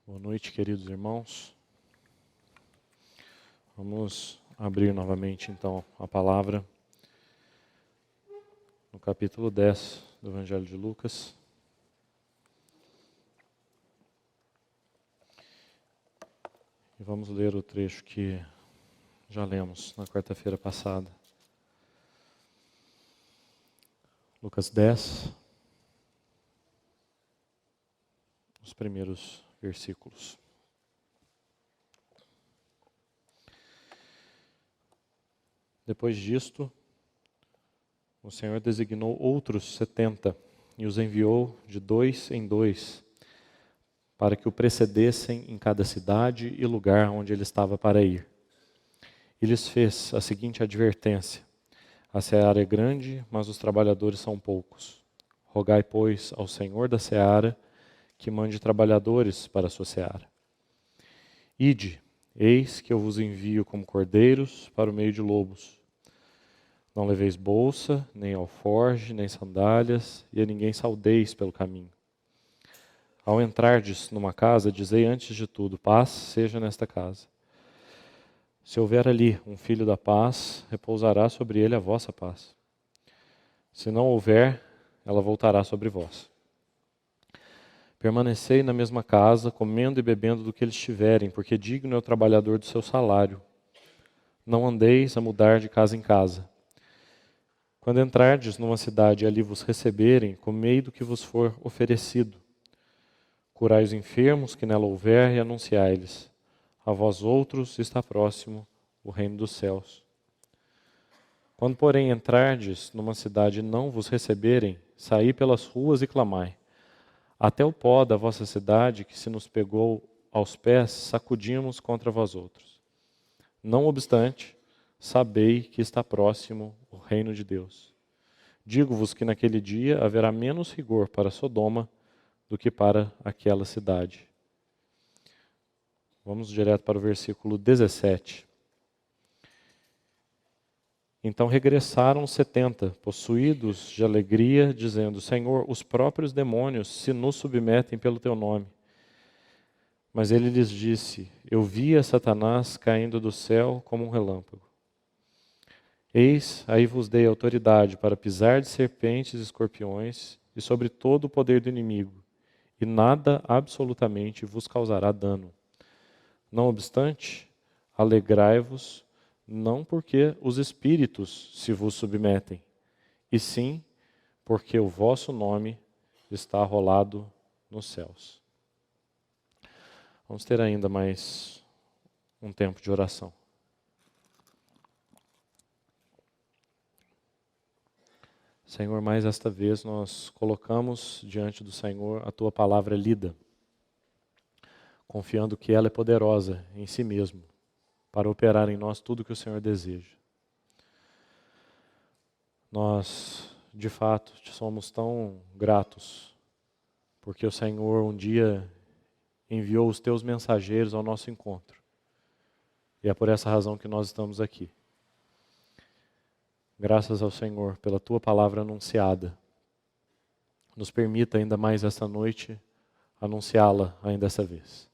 Boa noite, queridos irmãos. Vamos abrir novamente, então, a palavra no capítulo 10 do Evangelho de Lucas. E vamos ler o trecho que já lemos na quarta-feira passada. Lucas 10, os primeiros versículos. Depois disto, o Senhor designou outros 70 e os enviou de 2 em 2, para que o precedessem em cada cidade e lugar onde ele estava para ir. E lhes fez a seguinte advertência: a seara é grande, mas os trabalhadores são poucos. Rogai, pois, ao Senhor da seara que mande trabalhadores para a sua seara. Ide, eis que eu vos envio como cordeiros para o meio de lobos. Não leveis bolsa, nem alforge, nem sandálias, e a ninguém saudeis pelo caminho. Ao entrardes numa casa, dizei antes de tudo: paz seja nesta casa. Se houver ali um filho da paz, repousará sobre ele a vossa paz. Se não houver, ela voltará sobre vós. Permanecei na mesma casa, comendo e bebendo do que eles tiverem, porque digno é o trabalhador do seu salário. Não andeis a mudar de casa em casa. Quando entrardes numa cidade e ali vos receberem, comei do que vos for oferecido. Curai os enfermos que nela houver e anunciai-lhes: a vós outros está próximo o reino dos céus. Quando, porém, entrardes numa cidade e não vos receberem, saí pelas ruas e clamai: até o pó da vossa cidade, que se nos pegou aos pés, sacudimos contra vós outros. Não obstante, sabei que está próximo o reino de Deus. Digo-vos que naquele dia haverá menos rigor para Sodoma do que para aquela cidade. Vamos direto para o versículo 17. Então regressaram os 70, possuídos de alegria, dizendo: Senhor, os próprios demônios se nos submetem pelo teu nome. Mas ele lhes disse: eu via Satanás caindo do céu como um relâmpago. Eis, aí vos dei autoridade para pisar de serpentes e escorpiões e sobre todo o poder do inimigo, e nada absolutamente vos causará dano. Não obstante, alegrai-vos, não porque os espíritos se vos submetem, e sim porque o vosso nome está arrolado nos céus. Vamos ter ainda mais um tempo de oração. Senhor, mais esta vez nós colocamos diante do Senhor a Tua palavra lida, confiando que ela é poderosa em si mesma, para operar em nós tudo o que o Senhor deseja. Nós, de fato, te somos tão gratos, porque o Senhor um dia enviou os teus mensageiros ao nosso encontro. E é por essa razão que nós estamos aqui. Graças ao Senhor pela tua palavra anunciada. Nos permita ainda mais esta noite anunciá-la ainda dessa vez.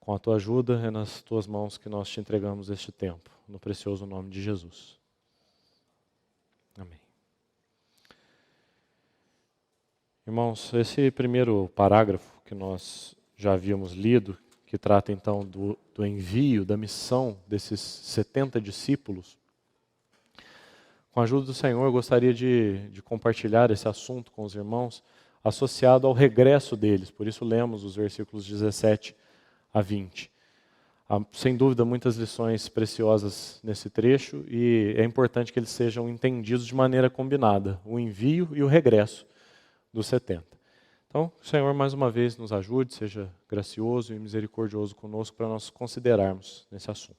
Com a tua ajuda, é nas tuas mãos que nós te entregamos este tempo, no precioso nome de Jesus. Amém. Irmãos, esse primeiro parágrafo que nós já havíamos lido, que trata então do envio, da missão desses 70 discípulos, com a ajuda do Senhor eu gostaria de compartilhar esse assunto com os irmãos, associado ao regresso deles, por isso lemos os versículos 17 a 20. Há, sem dúvida, muitas lições preciosas nesse trecho e é importante que eles sejam entendidos de maneira combinada, o envio e o regresso dos 70. Então, o Senhor mais uma vez nos ajude, seja gracioso e misericordioso conosco para nós considerarmos nesse assunto.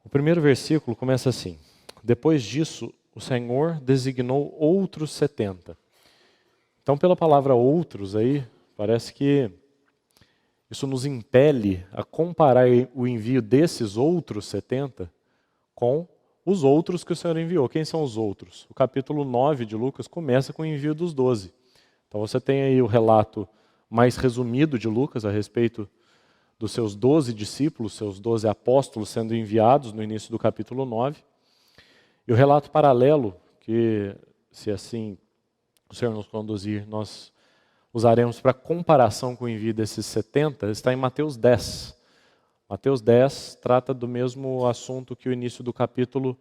O primeiro versículo começa assim: depois disso, o Senhor designou outros 70. Então, pela palavra outros aí, parece que isso nos impele a comparar o envio desses outros 70 com os outros que o Senhor enviou. Quem são os outros? O capítulo 9 de Lucas começa com o envio dos 12. Então você tem aí o relato mais resumido de Lucas a respeito dos seus 12 discípulos, seus 12 apóstolos sendo enviados no início do capítulo 9. E o relato paralelo, que se assim o Senhor nos conduzir, nós usaremos para comparação com o envio desses 70, está em Mateus 10. Mateus 10 trata do mesmo assunto que o início do capítulo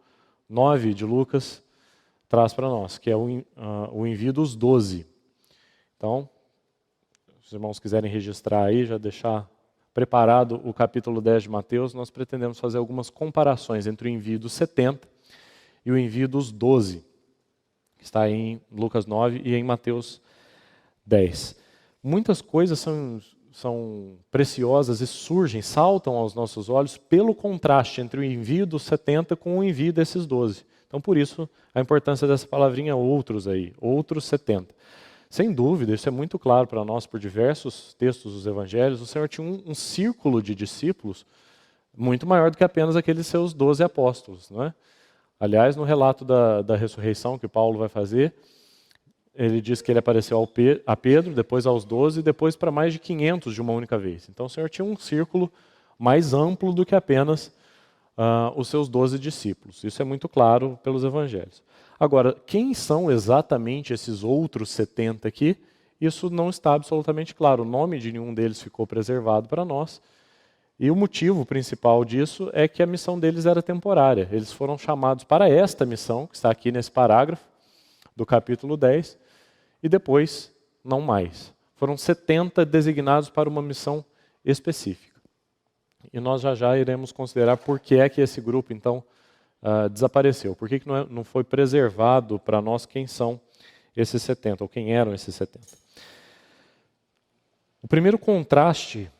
9 de Lucas traz para nós, que é o envio dos 12. Então, se os irmãos quiserem registrar aí, já deixar preparado o capítulo 10 de Mateus, nós pretendemos fazer algumas comparações entre o envio dos 70 e o envio dos 12, que está em Lucas 9 e em Mateus 10. Muitas coisas são preciosas e saltam aos nossos olhos pelo contraste entre o envio dos 70 com o envio desses 12. Então, por isso, a importância dessa palavrinha outros aí, outros 70. Sem dúvida, isso é muito claro para nós por diversos textos dos evangelhos, o Senhor tinha um círculo de discípulos muito maior do que apenas aqueles seus 12 apóstolos, não é? Aliás, no relato da ressurreição que Paulo vai fazer, ele diz que ele apareceu a Pedro, depois aos 12 e depois para mais de 500 de uma única vez. Então o Senhor tinha um círculo mais amplo do que apenas os seus 12 discípulos. Isso é muito claro pelos evangelhos. Agora, quem são exatamente esses outros 70 aqui? Isso não está absolutamente claro. O nome de nenhum deles ficou preservado para nós. E o motivo principal disso é que a missão deles era temporária. Eles foram chamados para esta missão, que está aqui nesse parágrafo do capítulo 10, e depois não mais. Foram 70 designados para uma missão específica. E nós já iremos considerar por que é que esse grupo, então, desapareceu. Por que não foi preservado para nós quem são esses 70, ou quem eram esses 70. O primeiro contraste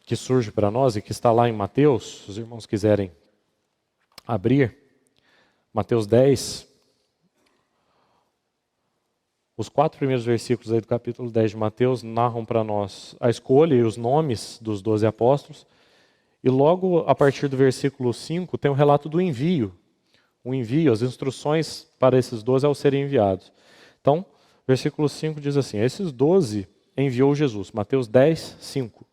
que surge para nós e que está lá em Mateus, se os irmãos quiserem abrir, Mateus 10, os 4 primeiros versículos aí do capítulo 10 de Mateus narram para nós a escolha e os nomes dos 12 apóstolos, e logo a partir do versículo 5 tem o relato do envio, o envio, as instruções para esses 12 ao serem enviados. Então, versículo 5 diz assim: esses 12 enviou Jesus, Mateus 10, 5.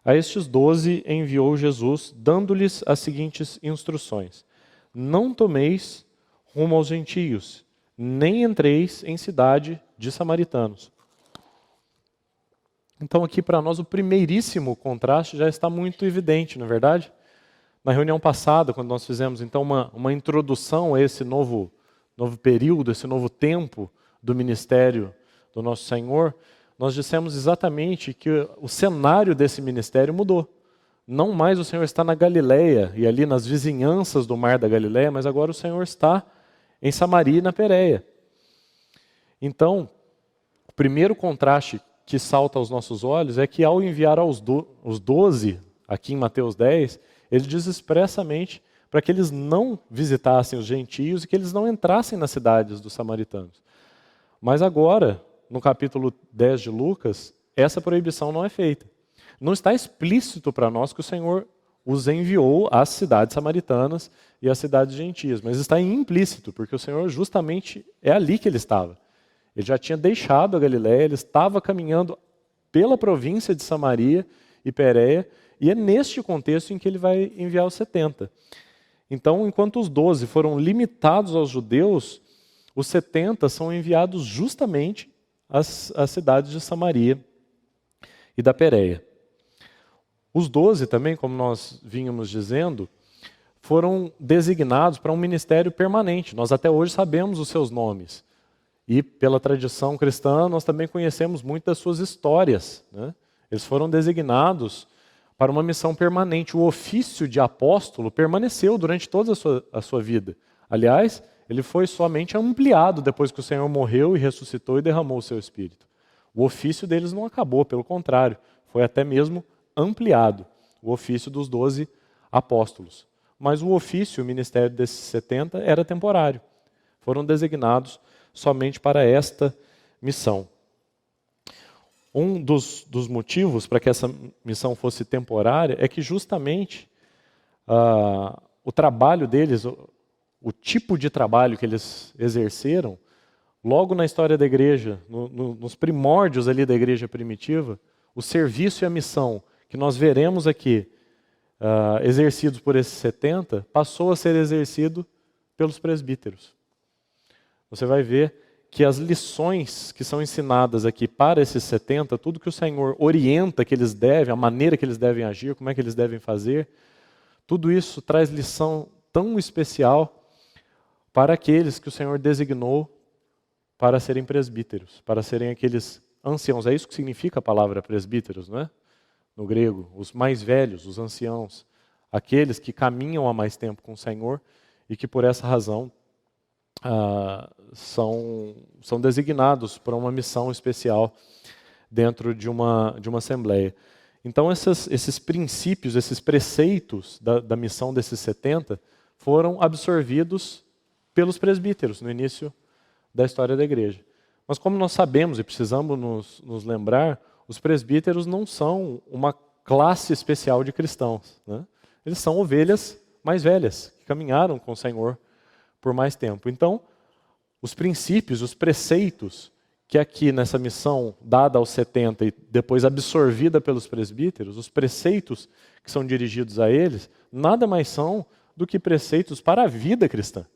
A estes 12 enviou Jesus, dando-lhes as seguintes instruções: não tomeis rumo aos gentios, nem entreis em cidade de samaritanos. Então aqui para nós o primeiríssimo contraste já está muito evidente, não é verdade? Na reunião passada, quando nós fizemos então uma introdução a esse novo período, esse novo tempo do ministério do nosso Senhor, nós dissemos exatamente que o cenário desse ministério mudou. Não mais o Senhor está na Galileia e ali nas vizinhanças do mar da Galileia, mas agora o Senhor está em Samaria e na Pérea. Então, o primeiro contraste que salta aos nossos olhos é que ao enviar os 12, aqui em Mateus 10, ele diz expressamente para que eles não visitassem os gentios e que eles não entrassem nas cidades dos samaritanos. Mas agora, no capítulo 10 de Lucas, essa proibição não é feita. Não está explícito para nós que o Senhor os enviou às cidades samaritanas e às cidades gentias, mas está implícito, porque o Senhor justamente é ali que ele estava. Ele já tinha deixado a Galileia, ele estava caminhando pela província de Samaria e Pérea, e é neste contexto em que ele vai enviar os 70. Então, enquanto os 12 foram limitados aos judeus, os 70 são enviados justamente às cidades de Samaria e da Pérea. Os 12 também, como nós vínhamos dizendo, foram designados para um ministério permanente. Nós até hoje sabemos os seus nomes. E pela tradição cristã, nós também conhecemos muito das suas histórias, né? Eles foram designados para uma missão permanente. O ofício de apóstolo permaneceu durante toda a sua vida. Aliás, ele foi somente ampliado depois que o Senhor morreu e ressuscitou e derramou o seu Espírito. O ofício deles não acabou, pelo contrário, foi até mesmo ampliado, o ofício dos 12 apóstolos. Mas o ofício, o ministério desses 70, era temporário. Foram designados somente para esta missão. Um dos motivos para que essa missão fosse temporária é que justamente o trabalho deles, o tipo de trabalho que eles exerceram, logo na história da igreja, nos primórdios ali da igreja primitiva, o serviço e a missão que nós veremos aqui exercidos por esses 70, passou a ser exercido pelos presbíteros. Você vai ver que as lições que são ensinadas aqui para esses 70, tudo que o Senhor orienta que eles devem, a maneira que eles devem agir, como é que eles devem fazer, tudo isso traz lição tão especial para aqueles que o Senhor designou para serem presbíteros, para serem aqueles anciãos. É isso que significa a palavra presbíteros, não é? No grego, os mais velhos, os anciãos, aqueles que caminham há mais tempo com o Senhor e que por essa razão são designados para uma missão especial dentro de uma assembleia. Então esses princípios, esses preceitos da missão desses 70 foram absorvidos pelos presbíteros no início da história da igreja. Mas como nós sabemos e precisamos nos lembrar, os presbíteros não são uma classe especial de cristãos, né? Eles são ovelhas mais velhas, que caminharam com o Senhor por mais tempo. Então, os princípios, os preceitos que aqui nessa missão dada aos 70 e depois absorvida pelos presbíteros, os preceitos que são dirigidos a eles, nada mais são do que preceitos para a vida cristã.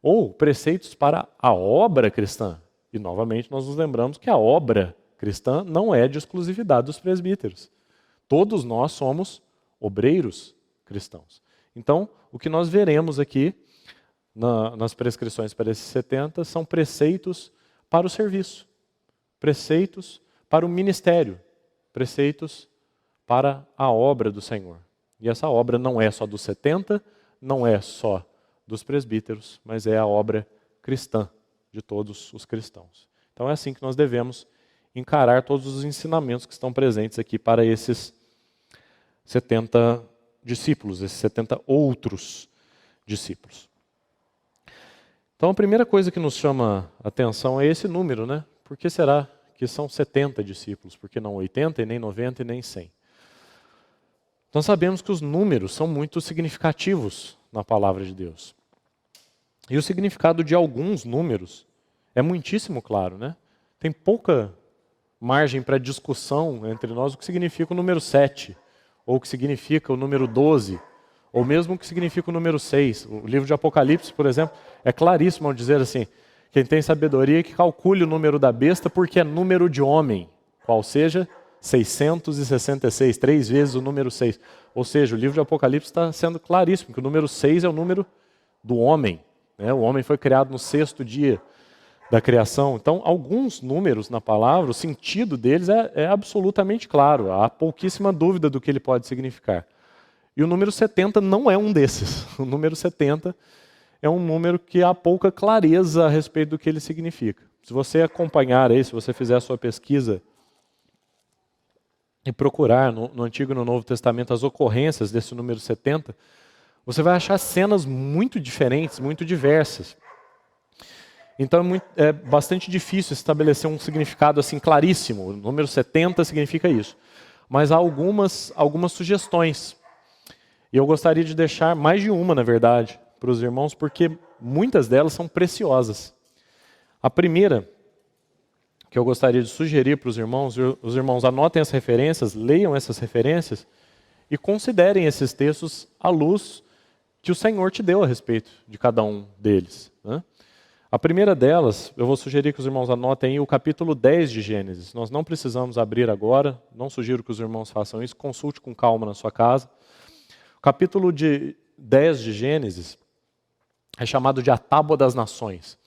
Ou preceitos para a obra cristã. E novamente nós nos lembramos que a obra cristã não é de exclusividade dos presbíteros. Todos nós somos obreiros cristãos. Então, o que nós veremos aqui nas prescrições para esses 70 são preceitos para o serviço, preceitos para o ministério, preceitos para a obra do Senhor. E essa obra não é só dos 70, não é só dos presbíteros, mas é a obra cristã de todos os cristãos. Então é assim que nós devemos encarar todos os ensinamentos que estão presentes aqui para esses 70 discípulos, esses 70 outros discípulos. Então a primeira coisa que nos chama a atenção é esse número, né? Por que será que são 70 discípulos? Por que não 80, e nem 90 e nem 100? Nós sabemos que os números são muito significativos na palavra de Deus. E o significado de alguns números é muitíssimo claro, né? Tem pouca margem para discussão entre nós o que significa o número 7, ou o que significa o número 12, ou mesmo o que significa o número 6. O livro de Apocalipse, por exemplo, é claríssimo ao dizer assim: quem tem sabedoria que calcule o número da besta, porque é número de homem, qual seja 666, 3 vezes o número 6. Ou seja, o livro de Apocalipse está sendo claríssimo, que o número 6 é o número do homem, né? O homem foi criado no 6º dia da criação. Então, alguns números na palavra, o sentido deles é absolutamente claro. Há pouquíssima dúvida do que ele pode significar. E o número 70 não é um desses. O número 70 é um número que há pouca clareza a respeito do que ele significa. Se você acompanhar aí, se você fizer a sua pesquisa e procurar no Antigo e no Novo Testamento as ocorrências desse número 70, você vai achar cenas muito diferentes, muito diversas. Então é bastante difícil estabelecer um significado assim claríssimo. O número 70 significa isso. Mas há algumas sugestões. E eu gostaria de deixar mais de uma, na verdade, para os irmãos, porque muitas delas são preciosas. A primeira que eu gostaria de sugerir para os irmãos anotem as referências, leiam essas referências e considerem esses textos à luz que o Senhor te deu a respeito de cada um deles, né? A primeira delas, eu vou sugerir que os irmãos anotem aí o capítulo 10 de Gênesis. Nós não precisamos abrir agora, não sugiro que os irmãos façam isso, consulte com calma na sua casa. O capítulo 10 de Gênesis é chamado de a Tábua das Nações.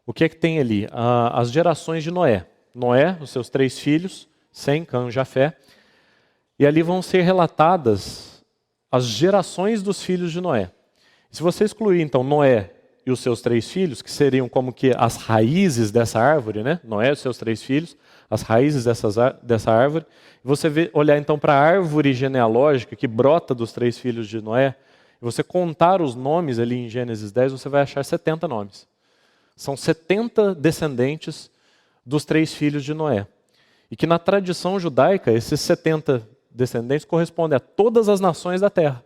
O que é que tem ali? As gerações de Noé. Noé, os seus 3 filhos, Sem, Cã e Jafé. E ali vão ser relatadas as gerações dos filhos de Noé. Se você excluir, então, Noé e os seus 3 filhos, que seriam como que as raízes dessa árvore, né? Noé e os seus 3 filhos, as raízes dessa árvore. Você olhar então para a árvore genealógica que brota dos 3 filhos de Noé, e você contar os nomes ali em Gênesis 10, você vai achar 70 nomes. São 70 descendentes dos 3 filhos de Noé. E que na tradição judaica, esses 70 descendentes correspondem a todas as nações da terra.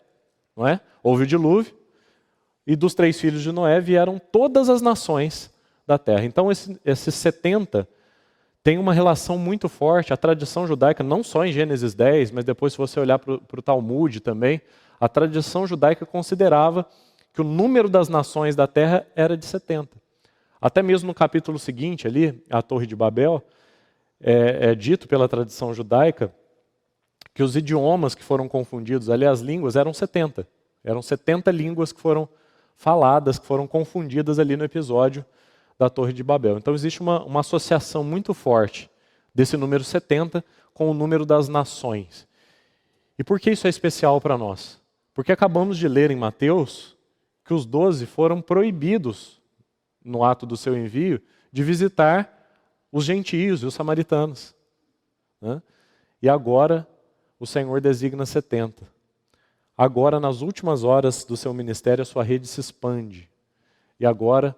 Não é? Houve o dilúvio, e dos 3 filhos de Noé vieram todas as nações da terra. Então, esses 70 tem uma relação muito forte, a tradição judaica, não só em Gênesis 10, mas depois se você olhar para o Talmud também, a tradição judaica considerava que o número das nações da terra era de 70. Até mesmo no capítulo seguinte ali, a Torre de Babel, é dito pela tradição judaica que os idiomas que foram confundidos ali, as línguas, eram 70. Eram 70 línguas que foram faladas, que foram confundidas ali no episódio da Torre de Babel. Então existe uma associação muito forte desse número 70 com o número das nações. E por que isso é especial para nós? Porque acabamos de ler em Mateus que os 12 foram proibidos, no ato do seu envio, de visitar os gentios e os samaritanos. Né? E agora o Senhor designa 70. Agora, nas últimas horas do seu ministério, a sua rede se expande. E agora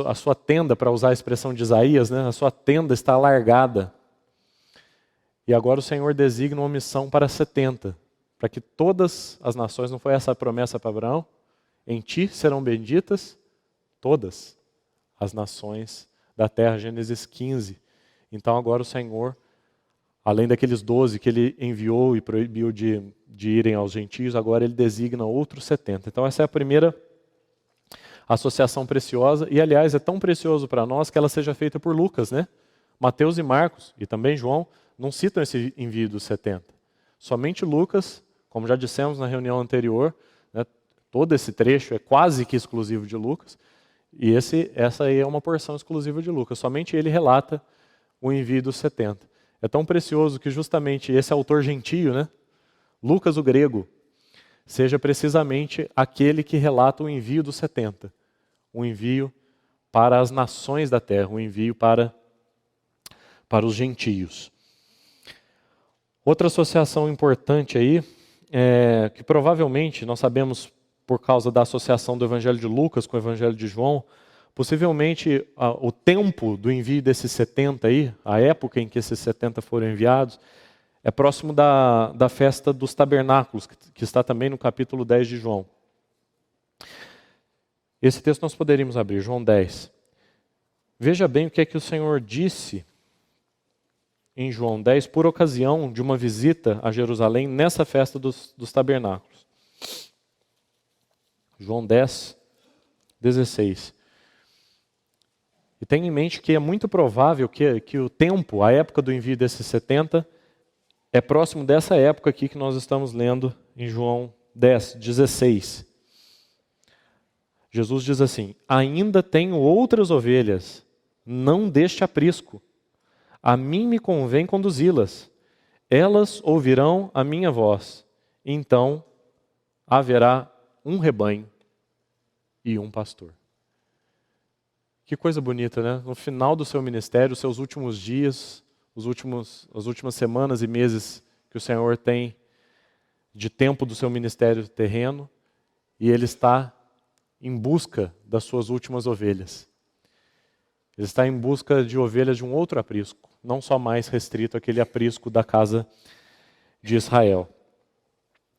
a sua tenda, para usar a expressão de Isaías, né, a sua tenda está alargada. E agora o Senhor designa uma missão para 70, para que todas as nações, não foi essa a promessa para Abraão? Em ti serão benditas todas as nações da terra, Gênesis 15. Então agora o Senhor, além daqueles 12 que ele enviou e proibiu de irem aos gentios, agora ele designa outros 70. Então essa é a primeira associação preciosa, e aliás é tão precioso para nós que ela seja feita por Lucas, né? Mateus e Marcos, e também João, não citam esse envio dos 70. Somente Lucas, como já dissemos na reunião anterior, né, todo esse trecho é quase que exclusivo de Lucas, e essa aí é uma porção exclusiva de Lucas, somente ele relata o envio dos 70. É tão precioso que justamente esse autor gentio, né, Lucas o grego, seja precisamente aquele que relata o envio dos 70. O envio para as nações da terra, o envio para os gentios. Outra associação importante aí, que provavelmente nós sabemos por causa da associação do Evangelho de Lucas com o Evangelho de João, possivelmente o tempo do envio desses 70 aí, a época em que esses 70 foram enviados, é próximo da festa dos tabernáculos, que está também no capítulo 10 de João. Esse texto nós poderíamos abrir, João 10. Veja bem o que é que o Senhor disse em João 10, por ocasião de uma visita a Jerusalém nessa festa dos tabernáculos. João 10, 16. E tenha em mente que é muito provável que o tempo, a época do envio desses 70, é próximo dessa época aqui que nós estamos lendo em João 10, 16. Jesus diz assim: ainda tenho outras ovelhas, não deste aprisco. A mim me convém conduzi-las. Elas ouvirão a minha voz. Então haverá um rebanho e um pastor. Que coisa bonita, né? No final do seu ministério, os seus últimos dias, as últimas semanas e meses que o Senhor tem de tempo do seu ministério terreno, e Ele está em busca das suas últimas ovelhas. Ele está em busca de ovelhas de um outro aprisco, não só mais restrito àquele aprisco da casa de Israel.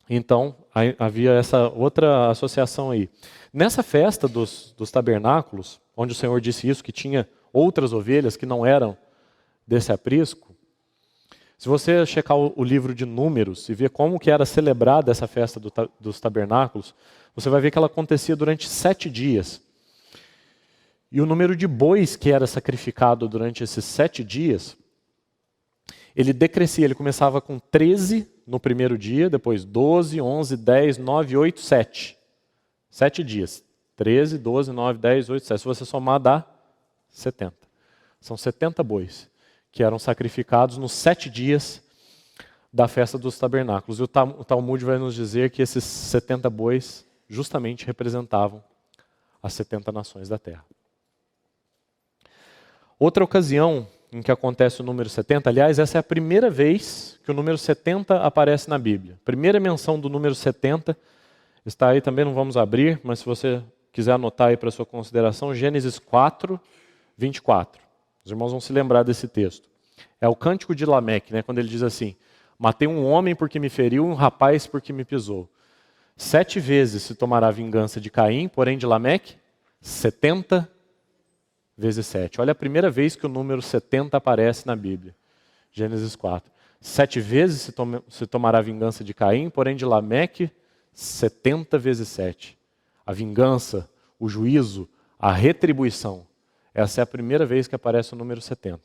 Então, havia essa outra associação aí. Nessa festa dos tabernáculos, onde o Senhor disse isso, que tinha outras ovelhas que não eram desse aprisco, se você checar o livro de Números e ver como que era celebrada essa festa dos tabernáculos, você vai ver que ela acontecia durante 7 dias. E o número de bois que era sacrificado durante esses 7 dias, ele decrescia, ele começava com 13 no primeiro dia, depois 12, 11, 10, 9, 8, 7. 7 dias. 13, 12, 9, 10, 8, 7. Se você somar, dá 70. São 70 bois que eram sacrificados nos 7 dias da festa dos tabernáculos. E o Talmud vai nos dizer que esses 70 bois justamente representavam as 70 nações da terra. Outra ocasião em que acontece o número 70, aliás, essa é a primeira vez que o número 70 aparece na Bíblia. Primeira menção do número 70, está aí também, não vamos abrir, mas se você quiser anotar aí para sua consideração, Gênesis 4, 24. Os irmãos vão se lembrar desse texto. É o cântico de Lameque, né, quando ele diz assim: matei um homem porque me feriu e um rapaz porque me pisou. 7 vezes se tomará vingança de Caim, porém de Lameque, 70 vezes 7. Olha a primeira vez que o número 70 aparece na Bíblia. Gênesis 4. 7 vezes se tomará vingança de Caim, porém de Lameque, 70 vezes 7. A vingança, o juízo, a retribuição. Essa é a primeira vez que aparece o número 70.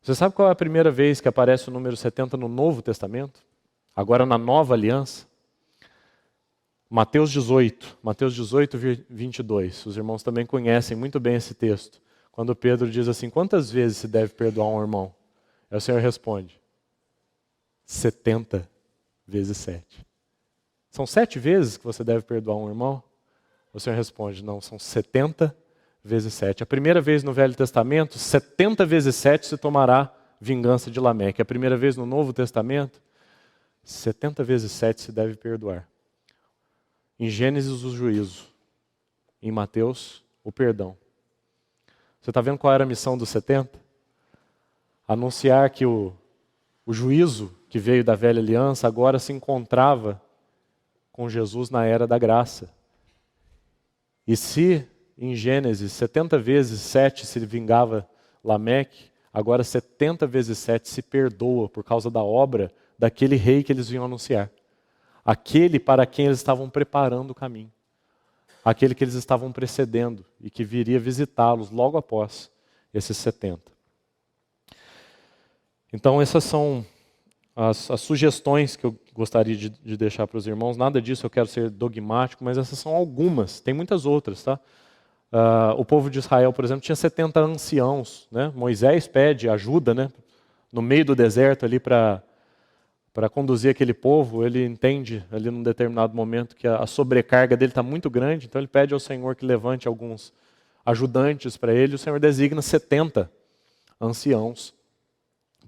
Você sabe qual é a primeira vez que aparece o número 70 no Novo Testamento? Agora na Nova Aliança? Mateus 18, 22. Os irmãos também conhecem muito bem esse texto. Quando Pedro diz assim, quantas vezes se deve perdoar um irmão? Aí o Senhor responde, 70 vezes 7. São 7 vezes que você deve perdoar um irmão? O Senhor responde, não, são 70 vezes 7. A primeira vez no Velho Testamento, 70 vezes 7 se tomará vingança de Lameque. A primeira vez no Novo Testamento, 70 vezes 7 se deve perdoar. Em Gênesis, o juízo. Em Mateus, o perdão. Você está vendo qual era a missão dos 70? Anunciar que o juízo que veio da velha aliança agora se encontrava com Jesus na era da graça. E se em Gênesis 70 vezes 7 se vingava Lameque, agora 70 vezes 7 se perdoa por causa da obra daquele rei que eles vinham anunciar. Aquele para quem eles estavam preparando o caminho. Aquele que eles estavam precedendo e que viria visitá-los logo após esses 70. Então essas são as sugestões que eu gostaria de deixar para os irmãos. Nada disso eu quero ser dogmático, mas essas são algumas. Tem muitas outras, tá? O povo de Israel, por exemplo, tinha 70 anciãos, né? Moisés pede ajuda, né? No meio do deserto ali para conduzir aquele povo. Ele entende ali num determinado momento que a sobrecarga dele está muito grande, então ele pede ao Senhor que levante alguns ajudantes para ele. O Senhor designa 70 anciãos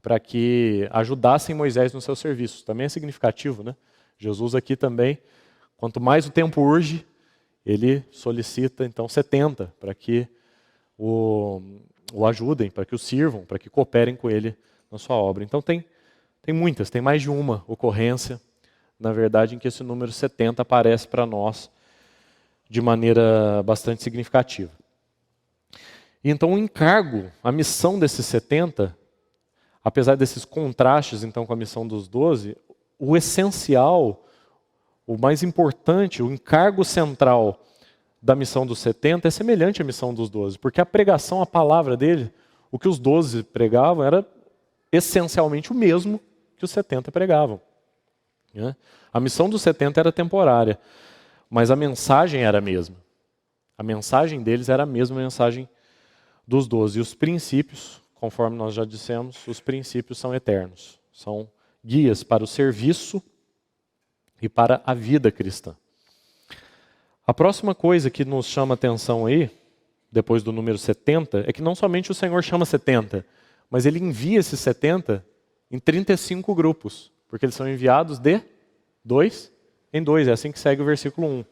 para que ajudassem Moisés no seu serviço. Também é significativo, né? Jesus aqui também, quanto mais o tempo urge, ele solicita então 70 para que o ajudem, para que o sirvam, para que cooperem com ele na sua obra. Então tem muitas, tem mais de uma ocorrência, na verdade, em que esse número 70 aparece para nós de maneira bastante significativa. E então o encargo, a missão desses 70, apesar desses contrastes então com a missão dos 12, o essencial, o mais importante, o encargo central da missão dos 70 é semelhante à missão dos 12, porque a pregação, a palavra dele, o que os 12 pregavam era essencialmente o mesmo que os 70 pregavam. Né? A missão dos 70 era temporária, mas a mensagem era a mesma. A mensagem deles era a mesma mensagem dos 12. E os princípios, conforme nós já dissemos, os princípios são eternos. São guias para o serviço e para a vida cristã. A próxima coisa que nos chama atenção aí, depois do número 70, é que não somente o Senhor chama 70, mas Ele envia esses 70 em 35 grupos, porque eles são enviados de 2 em 2, é assim que segue o versículo 1.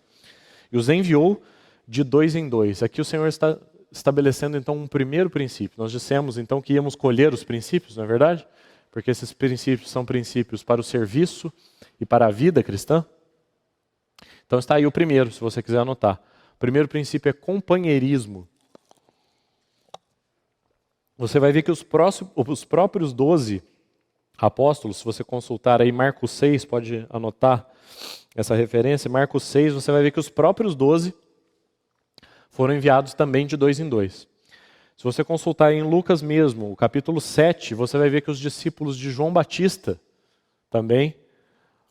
E os enviou de 2 em 2. Aqui o Senhor está estabelecendo então um primeiro princípio. Nós dissemos então que íamos colher os princípios, não é verdade? Porque esses princípios são princípios para o serviço e para a vida cristã. Então está aí o primeiro, se você quiser anotar. O primeiro princípio é companheirismo. Você vai ver que os próprios 12 apóstolos, se você consultar aí Marcos 6, pode anotar essa referência, Marcos 6, você vai ver que os próprios 12 foram enviados também de 2 em 2. Se você consultar em Lucas mesmo, o capítulo 7, você vai ver que os discípulos de João Batista também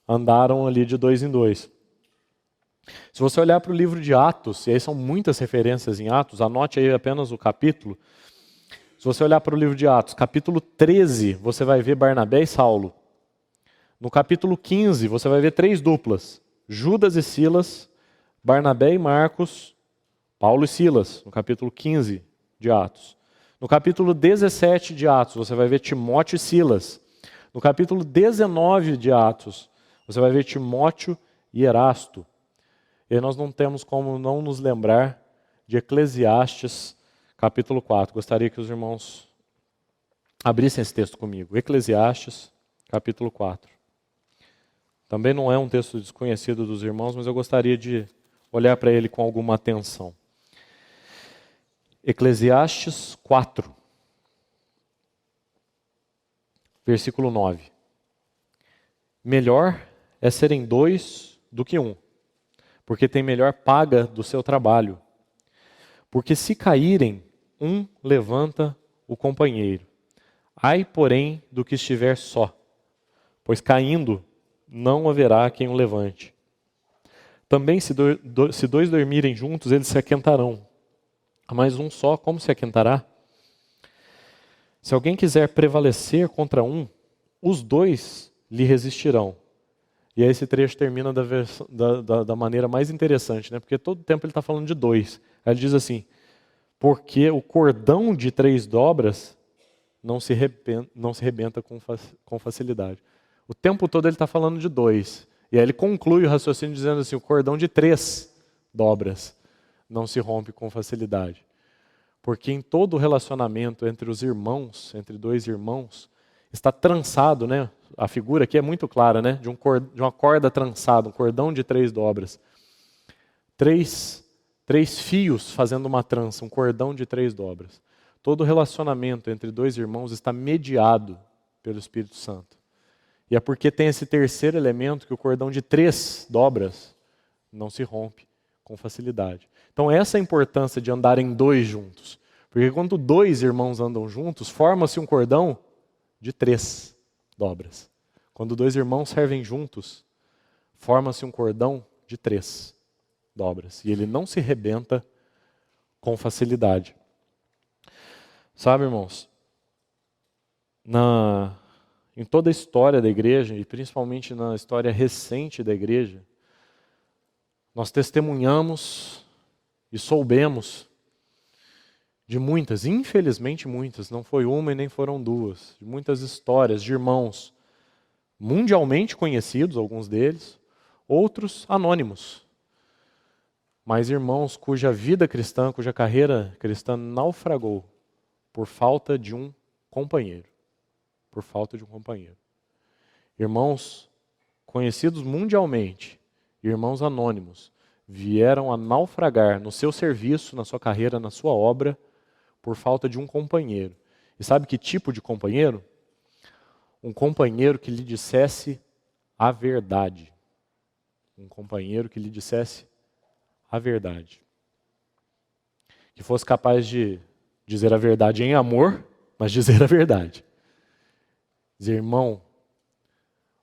andaram ali de 2 em 2. Se você olhar para o livro de Atos, e aí são muitas referências em Atos, anote aí apenas o capítulo. Se você olhar para o livro de Atos, capítulo 13, você vai ver Barnabé e Saulo. No capítulo 15, você vai ver 3 duplas, Judas e Silas, Barnabé e Marcos, Paulo e Silas, no capítulo 15 de Atos. No capítulo 17 de Atos, você vai ver Timóteo e Silas. No capítulo 19 de Atos, você vai ver Timóteo e Erasto. E aí nós não temos como não nos lembrar de Eclesiastes, capítulo 4. Gostaria que os irmãos abrissem esse texto comigo. Eclesiastes, capítulo 4. Também não é um texto desconhecido dos irmãos, mas eu gostaria de olhar para ele com alguma atenção. Eclesiastes 4, versículo 9. Melhor é serem dois do que um, porque tem melhor paga do seu trabalho. Porque se caírem, um levanta o companheiro. Ai, porém, do que estiver só, pois caindo não haverá quem o levante. Também se dois dormirem juntos, eles se aquentarão. Mas um só, como se aquentará? Se alguém quiser prevalecer contra um, os dois lhe resistirão. E aí esse trecho termina da maneira mais interessante, né? Porque todo tempo ele está falando de dois. Aí ele diz assim, porque o cordão de 3 dobras não se rebenta com facilidade. O tempo todo ele está falando de dois. E aí ele conclui o raciocínio dizendo assim, o cordão de 3 dobras não se rompe com facilidade. Porque em todo relacionamento entre os irmãos, entre 2 irmãos, está trançado, né? A figura aqui é muito clara, né? De uma corda trançada, um cordão de 3 dobras. Três fios fazendo uma trança, um cordão de 3 dobras. Todo relacionamento entre 2 irmãos está mediado pelo Espírito Santo. E é porque tem esse terceiro elemento que o cordão de 3 dobras não se rompe com facilidade. Então essa é a importância de andarem 2 juntos. Porque quando 2 irmãos andam juntos, forma-se um cordão de 3 dobras. Quando 2 irmãos servem juntos, forma-se um cordão de 3 dobras. E ele não se rebenta com facilidade. Sabe, irmãos, em toda a história da igreja, e principalmente na história recente da igreja, nós testemunhamos e soubemos de muitas, infelizmente muitas, não foi uma e nem foram 2, de muitas histórias de irmãos mundialmente conhecidos, alguns deles, outros anônimos, mas irmãos cuja vida cristã, cuja carreira cristã naufragou por falta de um companheiro. Por falta de um companheiro. Irmãos conhecidos mundialmente, irmãos anônimos, vieram a naufragar no seu serviço, na sua carreira, na sua obra, por falta de um companheiro. E sabe que tipo de companheiro? Um companheiro que lhe dissesse a verdade. Um companheiro que lhe dissesse a verdade. Que fosse capaz de dizer a verdade em amor, mas dizer a verdade. Dizer, irmão,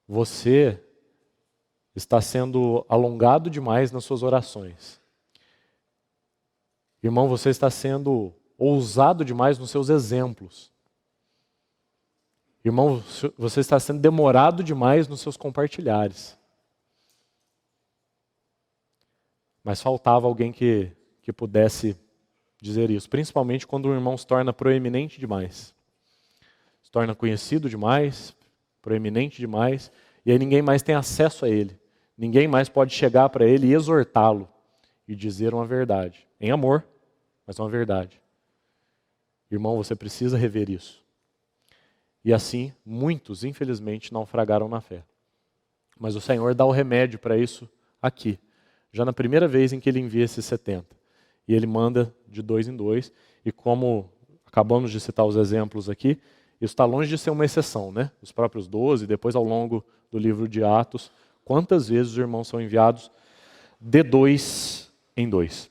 você está sendo alongado demais nas suas orações. Irmão, você está sendo ousado demais nos seus exemplos. Irmão, você está sendo demorado demais nos seus compartilhares. Mas faltava alguém que pudesse dizer isso, principalmente quando o irmão se torna proeminente demais. Se torna conhecido demais, proeminente demais, e aí ninguém mais tem acesso a ele. Ninguém mais pode chegar para ele e exortá-lo e dizer uma verdade. Em amor, mas uma verdade. Irmão, você precisa rever isso. E assim, muitos, infelizmente, naufragaram na fé. Mas o Senhor dá o remédio para isso aqui. Já na primeira vez em que ele envia esses 70. E ele manda de 2 em 2. E como acabamos de citar os exemplos aqui, isso está longe de ser uma exceção, né? Os próprios 12, depois ao longo do livro de Atos, quantas vezes os irmãos são enviados de 2 em 2.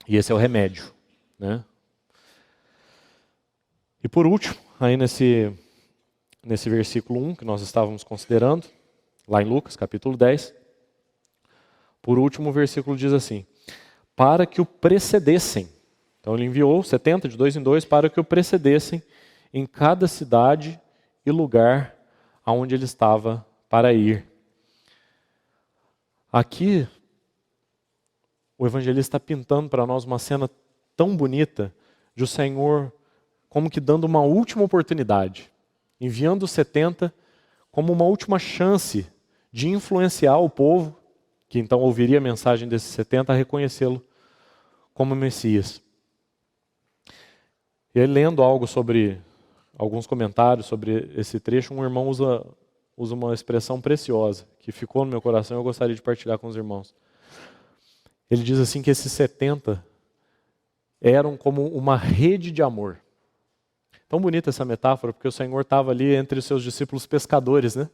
E esse é o remédio, né? E por último, aí nesse versículo 1 que nós estávamos considerando, lá em Lucas, capítulo 10, por último o versículo diz assim, para que o precedessem. Então ele enviou 70 de 2 em 2 para que o precedessem em cada cidade e lugar aonde ele estava para ir. Aqui, o evangelista está pintando para nós uma cena tão bonita de o Senhor como que dando uma última oportunidade, enviando os 70 como uma última chance de influenciar o povo, que então ouviria a mensagem desses 70, a reconhecê-lo como Messias. E aí, lendo algo sobre, alguns comentários sobre esse trecho, um irmão usa uma expressão preciosa, que ficou no meu coração e eu gostaria de partilhar com os irmãos. Ele diz assim que esses 70, eram como uma rede de amor. Tão bonita essa metáfora, porque o Senhor estava ali entre os seus discípulos pescadores, né?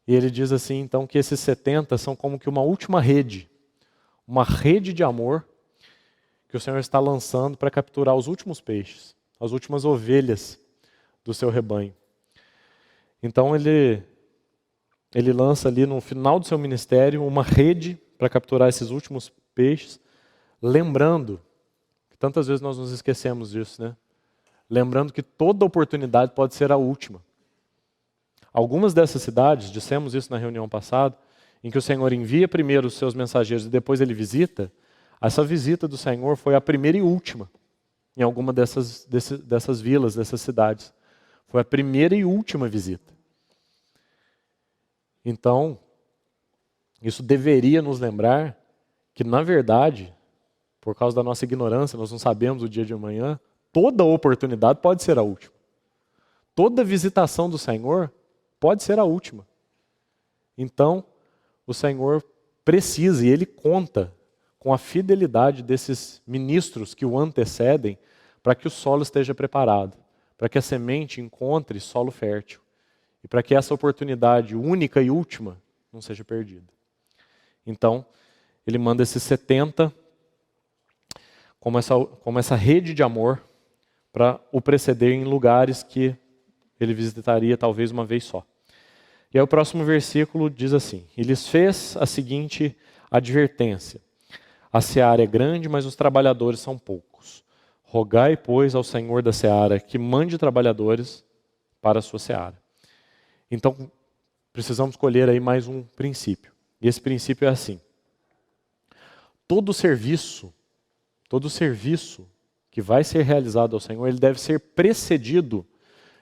E ele diz assim, então, que esses 70 são como que uma última rede, uma rede de amor que o Senhor está lançando para capturar os últimos peixes, as últimas ovelhas do seu rebanho. Então ele lança ali no final do seu ministério uma rede para capturar esses últimos peixes, lembrando que tantas vezes nós nos esquecemos disso, né? Lembrando que toda oportunidade pode ser a última. Algumas dessas cidades, dissemos isso na reunião passada, em que o Senhor envia primeiro os seus mensageiros e depois ele visita, essa visita do Senhor foi a primeira e última em alguma dessas vilas, dessas cidades. Foi a primeira e última visita. Então, isso deveria nos lembrar que, na verdade, por causa da nossa ignorância, nós não sabemos o dia de amanhã, toda oportunidade pode ser a última. Toda visitação do Senhor pode ser a última. Então, o Senhor precisa e Ele conta com a fidelidade desses ministros que o antecedem para que o solo esteja preparado, para que a semente encontre solo fértil e para que essa oportunidade única e última não seja perdida. Então, Ele manda esses 70 como essa rede de amor para o preceder em lugares que ele visitaria talvez uma vez só. E aí o próximo versículo diz assim: e lhes fez a seguinte advertência: a seara é grande, mas os trabalhadores são poucos. Rogai, pois, ao Senhor da seara que mande trabalhadores para a sua seara. Então, precisamos escolher aí mais um princípio. E esse princípio é assim: todo serviço que vai ser realizado ao Senhor, ele deve ser precedido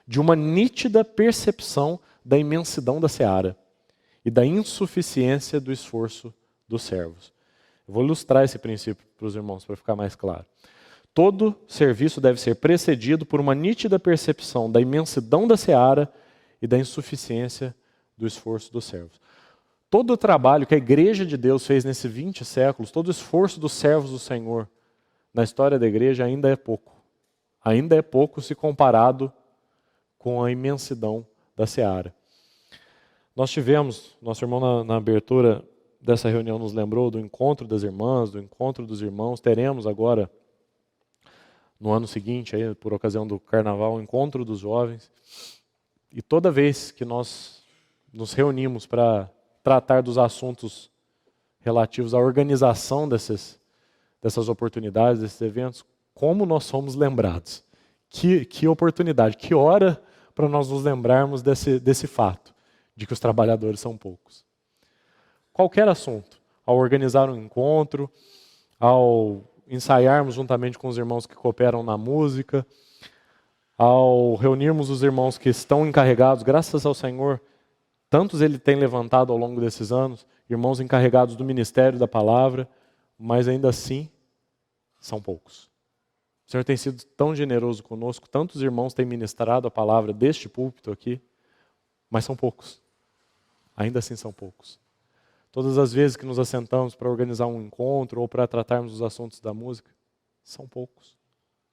de uma nítida percepção da imensidão da seara e da insuficiência do esforço dos servos. Eu vou ilustrar esse princípio para os irmãos, para ficar mais claro. Todo serviço deve ser precedido por uma nítida percepção da imensidão da seara e da insuficiência do esforço dos servos. Todo o trabalho que a igreja de Deus fez nesses 20 séculos, todo o esforço dos servos do Senhor na história da igreja ainda é pouco. Ainda é pouco se comparado com a imensidão da seara. Nós tivemos, nosso irmão na abertura dessa reunião nos lembrou do encontro das irmãs, do encontro dos irmãos. Teremos agora, no ano seguinte, aí, por ocasião do carnaval, o encontro dos jovens. E toda vez que nós nos reunimos para tratar dos assuntos relativos à organização dessas oportunidades, desses eventos, como nós somos lembrados. Que oportunidade, que hora para nós nos lembrarmos desse fato, de que os trabalhadores são poucos. Qualquer assunto, ao organizar um encontro, ao ensaiarmos juntamente com os irmãos que cooperam na música, ao reunirmos os irmãos que estão encarregados, graças ao Senhor, tantos Ele tem levantado ao longo desses anos, irmãos encarregados do ministério da palavra, mas ainda assim são poucos. O Senhor tem sido tão generoso conosco, tantos irmãos têm ministrado a palavra deste púlpito aqui, mas são poucos. Ainda assim são poucos. Todas as vezes que nos assentamos para organizar um encontro ou para tratarmos os assuntos da música, são poucos.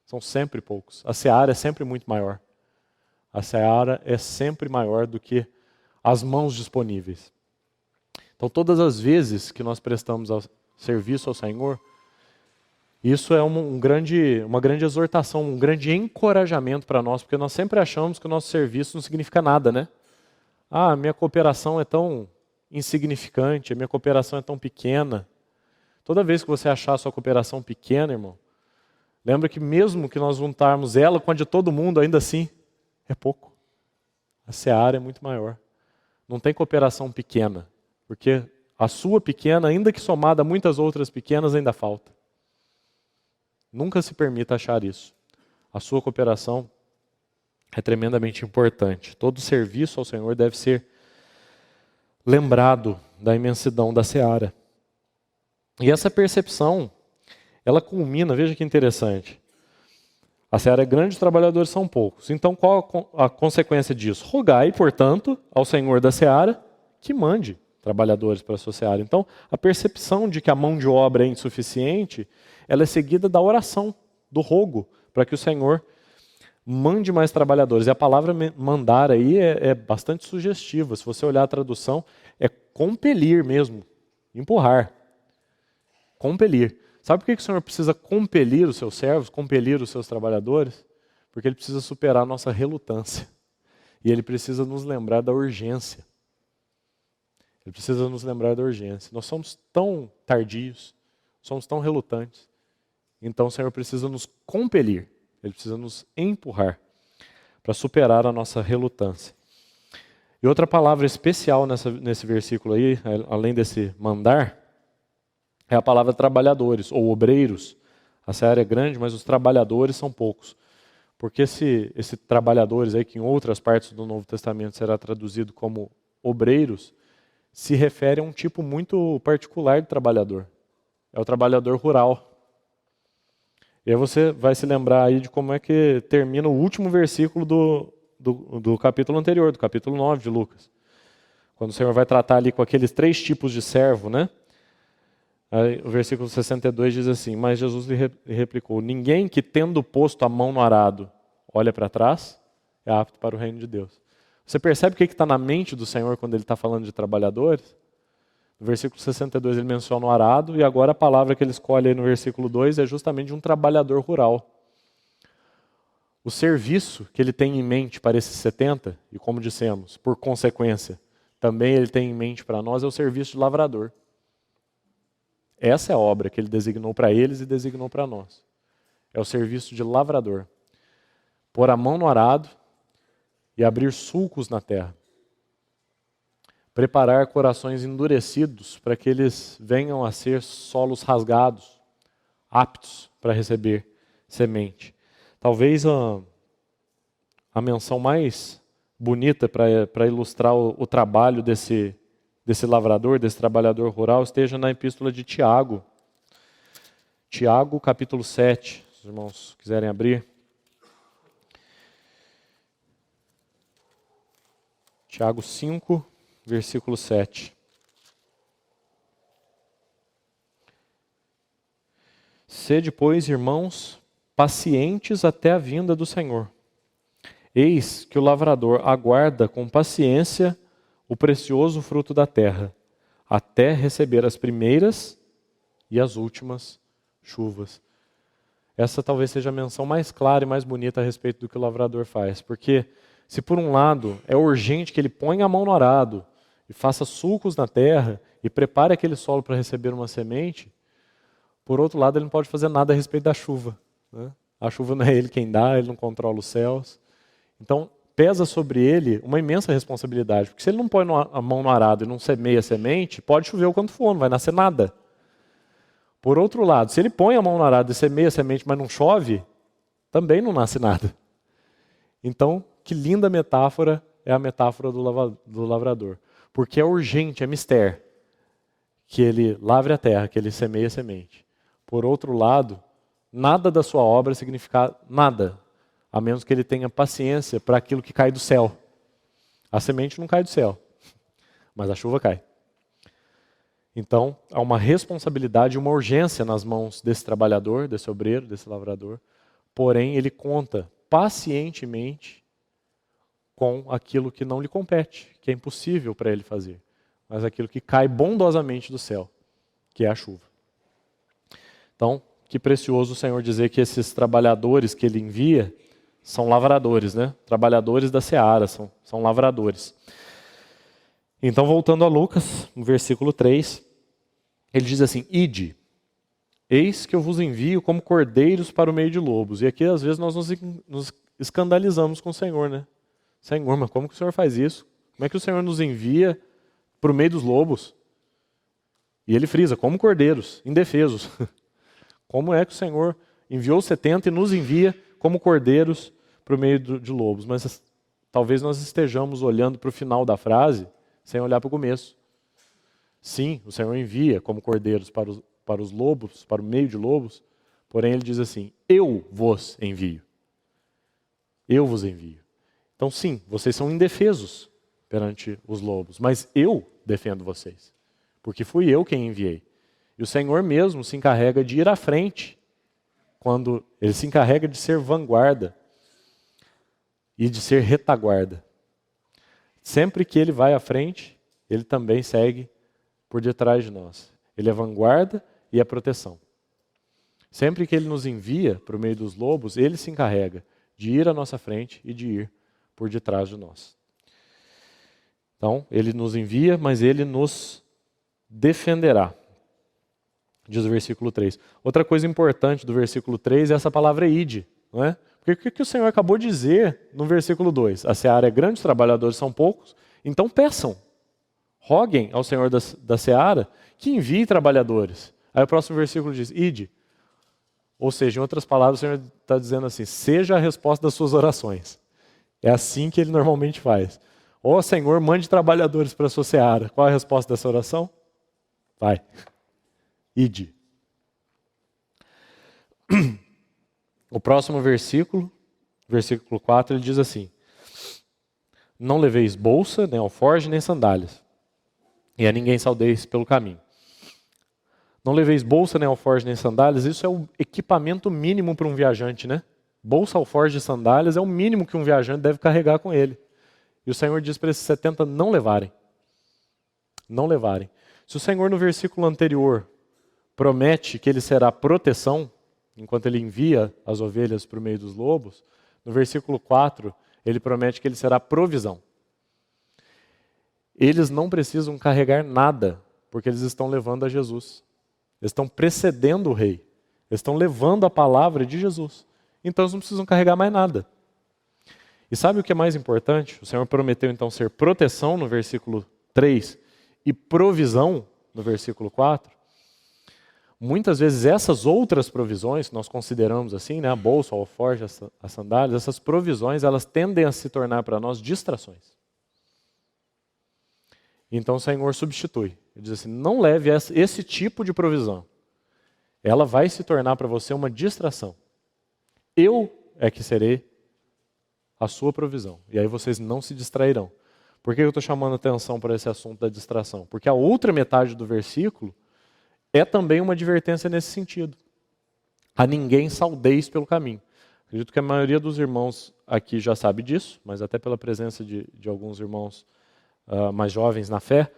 São sempre poucos. A seara é sempre muito maior. A seara é sempre maior do que as mãos disponíveis. Então, todas as vezes que nós prestamos serviço ao Senhor, isso é uma grande exortação, um grande encorajamento para nós, porque nós sempre achamos que o nosso serviço não significa nada, né? Ah, a minha cooperação é tão insignificante, a minha cooperação é tão pequena. Toda vez que você achar a sua cooperação pequena, irmão, lembra que mesmo que nós juntarmos ela com a de todo mundo, ainda assim, é pouco. A seara é muito maior. Não tem cooperação pequena, porque a sua pequena, ainda que somada a muitas outras pequenas, ainda falta. Nunca se permita achar isso. A sua cooperação é tremendamente importante. Todo serviço ao Senhor deve ser lembrado da imensidão da seara. E essa percepção, ela culmina, veja que interessante. A seara é grande, os trabalhadores são poucos. Então, qual a consequência disso? Rogai, portanto, ao Senhor da seara que mande trabalhadores para associar. Então, a percepção de que a mão de obra é insuficiente, ela é seguida da oração, do rogo, para que o Senhor mande mais trabalhadores. E a palavra mandar aí é bastante sugestiva. Se você olhar a tradução, é compelir mesmo, empurrar. Compelir. Sabe por que o Senhor precisa compelir os seus servos, compelir os seus trabalhadores? Porque Ele precisa superar a nossa relutância. E Ele precisa nos lembrar da urgência. Ele precisa nos lembrar da urgência. Nós somos tão tardios, somos tão relutantes. Então o Senhor precisa nos compelir. Ele precisa nos empurrar para superar a nossa relutância. E outra palavra especial nesse versículo aí, além desse mandar, é a palavra trabalhadores ou obreiros. A seara é grande, mas os trabalhadores são poucos. Porque esse trabalhadores aí, que em outras partes do Novo Testamento será traduzido como obreiros, se refere a um tipo muito particular de trabalhador. É o trabalhador rural. E aí você vai se lembrar aí de como é que termina o último versículo do capítulo anterior, do capítulo 9 de Lucas. Quando o Senhor vai tratar ali com aqueles 3 tipos de servo, né? Aí, o versículo 62 diz assim: mas Jesus lhe replicou: ninguém que tendo posto a mão no arado olha para trás é apto para o reino de Deus. Você percebe o que está na mente do Senhor quando Ele está falando de trabalhadores? No versículo 62 ele menciona o arado, e agora a palavra que ele escolhe aí no versículo 2 é justamente de um trabalhador rural. O serviço que ele tem em mente para esses 70, e como dissemos, por consequência, também ele tem em mente para nós, é o serviço de lavrador. Essa é a obra que ele designou para eles e designou para nós. É o serviço de lavrador. Pôr a mão no arado e abrir sulcos na terra. Preparar corações endurecidos para que eles venham a ser solos rasgados, aptos para receber semente. Talvez a menção mais bonita para ilustrar o trabalho desse lavrador, desse trabalhador rural, esteja na epístola de Tiago. Tiago, capítulo 7, se os irmãos quiserem abrir. Tiago 5, versículo 7. Sede, pois, irmãos, pacientes até a vinda do Senhor. Eis que o lavrador aguarda com paciência o precioso fruto da terra, até receber as primeiras e as últimas chuvas. Essa talvez seja a menção mais clara e mais bonita a respeito do que o lavrador faz, porque se por um lado é urgente que ele ponha a mão no arado e faça sulcos na terra e prepare aquele solo para receber uma semente, por outro lado ele não pode fazer nada a respeito da chuva, né? A chuva não é ele quem dá, ele não controla os céus. Então pesa sobre ele uma imensa responsabilidade, porque se ele não põe a mão no arado e não semeia a semente, pode chover o quanto for, não vai nascer nada. Por outro lado, se ele põe a mão no arado e semeia a semente, mas não chove, também não nasce nada. Então, que linda metáfora é a metáfora do lavrador. Porque é urgente, é mister, que ele lavre a terra, que ele semeie a semente. Por outro lado, nada da sua obra significa nada, a menos que ele tenha paciência para aquilo que cai do céu. A semente não cai do céu, mas a chuva cai. Então, há uma responsabilidade e uma urgência nas mãos desse trabalhador, desse obreiro, desse lavrador. Porém, ele conta pacientemente com aquilo que não lhe compete, que é impossível para ele fazer, mas aquilo que cai bondosamente do céu, que é a chuva. Então, que precioso o Senhor dizer que esses trabalhadores que Ele envia são lavradores, né? Trabalhadores da seara, são lavradores. Então, voltando a Lucas, no versículo 3, ele diz assim: Ide, eis que eu vos envio como cordeiros para o meio de lobos. E aqui, às vezes, nós nos escandalizamos com o Senhor, né? Senhor, mas como que o Senhor faz isso? Como é que o Senhor nos envia para o meio dos lobos? E ele frisa, como cordeiros, indefesos. Como é que o Senhor enviou 70 e nos envia como cordeiros para o meio de lobos? Mas talvez nós estejamos olhando para o final da frase sem olhar para o começo. Sim, o Senhor envia como cordeiros para os lobos, para o meio de lobos, porém ele diz assim: eu vos envio. Eu vos envio. Então sim, vocês são indefesos perante os lobos, mas eu defendo vocês, porque fui eu quem enviei. E o Senhor mesmo se encarrega de ir à frente, quando ele se encarrega de ser vanguarda e de ser retaguarda. Sempre que ele vai à frente, ele também segue por detrás de nós. Ele é vanguarda e é proteção. Sempre que ele nos envia para o meio dos lobos, ele se encarrega de ir à nossa frente e de ir por detrás de nós. Então, ele nos envia, mas ele nos defenderá. Diz o versículo 3. Outra coisa importante do versículo 3 é essa palavra ide, não é? Porque o que o Senhor acabou de dizer no versículo 2? A seara é grande, os trabalhadores são poucos, então peçam, roguem ao Senhor da seara que envie trabalhadores. Aí o próximo versículo diz, ide. Ou seja, em outras palavras, o Senhor está dizendo assim, seja a resposta das suas orações. É assim que ele normalmente faz. Ó Senhor, mande trabalhadores para a sua seara. Qual é a resposta dessa oração? Vai. Ide. O próximo versículo, versículo 4, ele diz assim, não leveis bolsa, nem alforje, nem sandálias, e a ninguém saudeis pelo caminho. Não leveis bolsa, nem alforje, nem sandálias, isso é o equipamento mínimo para um viajante, né? Bolsa, alforje e sandálias é o mínimo que um viajante deve carregar com ele. E o Senhor diz para esses 70 não levarem. Não levarem. Se o Senhor no versículo anterior promete que ele será proteção, enquanto ele envia as ovelhas para o meio dos lobos, no versículo 4, ele promete que ele será provisão. Eles não precisam carregar nada, porque eles estão levando a Jesus. Eles estão precedendo o rei. Eles estão levando a palavra de Jesus. Então eles não precisam carregar mais nada. E sabe o que é mais importante? O Senhor prometeu então ser proteção no versículo 3 e provisão no versículo 4. Muitas vezes essas outras provisões, que nós consideramos assim, né, a bolsa, o alforje, as sandálias, essas provisões, elas tendem a se tornar para nós distrações. Então o Senhor substitui. Ele diz assim, não leve esse tipo de provisão. Ela vai se tornar para você uma distração. Eu é que serei a sua provisão. E aí vocês não se distrairão. Por que eu estou chamando atenção para esse assunto da distração? Porque a outra metade do versículo é também uma advertência nesse sentido. A ninguém saudeis pelo caminho. Acredito que a maioria dos irmãos aqui já sabe disso, mas até pela presença de alguns irmãos mais jovens na fé,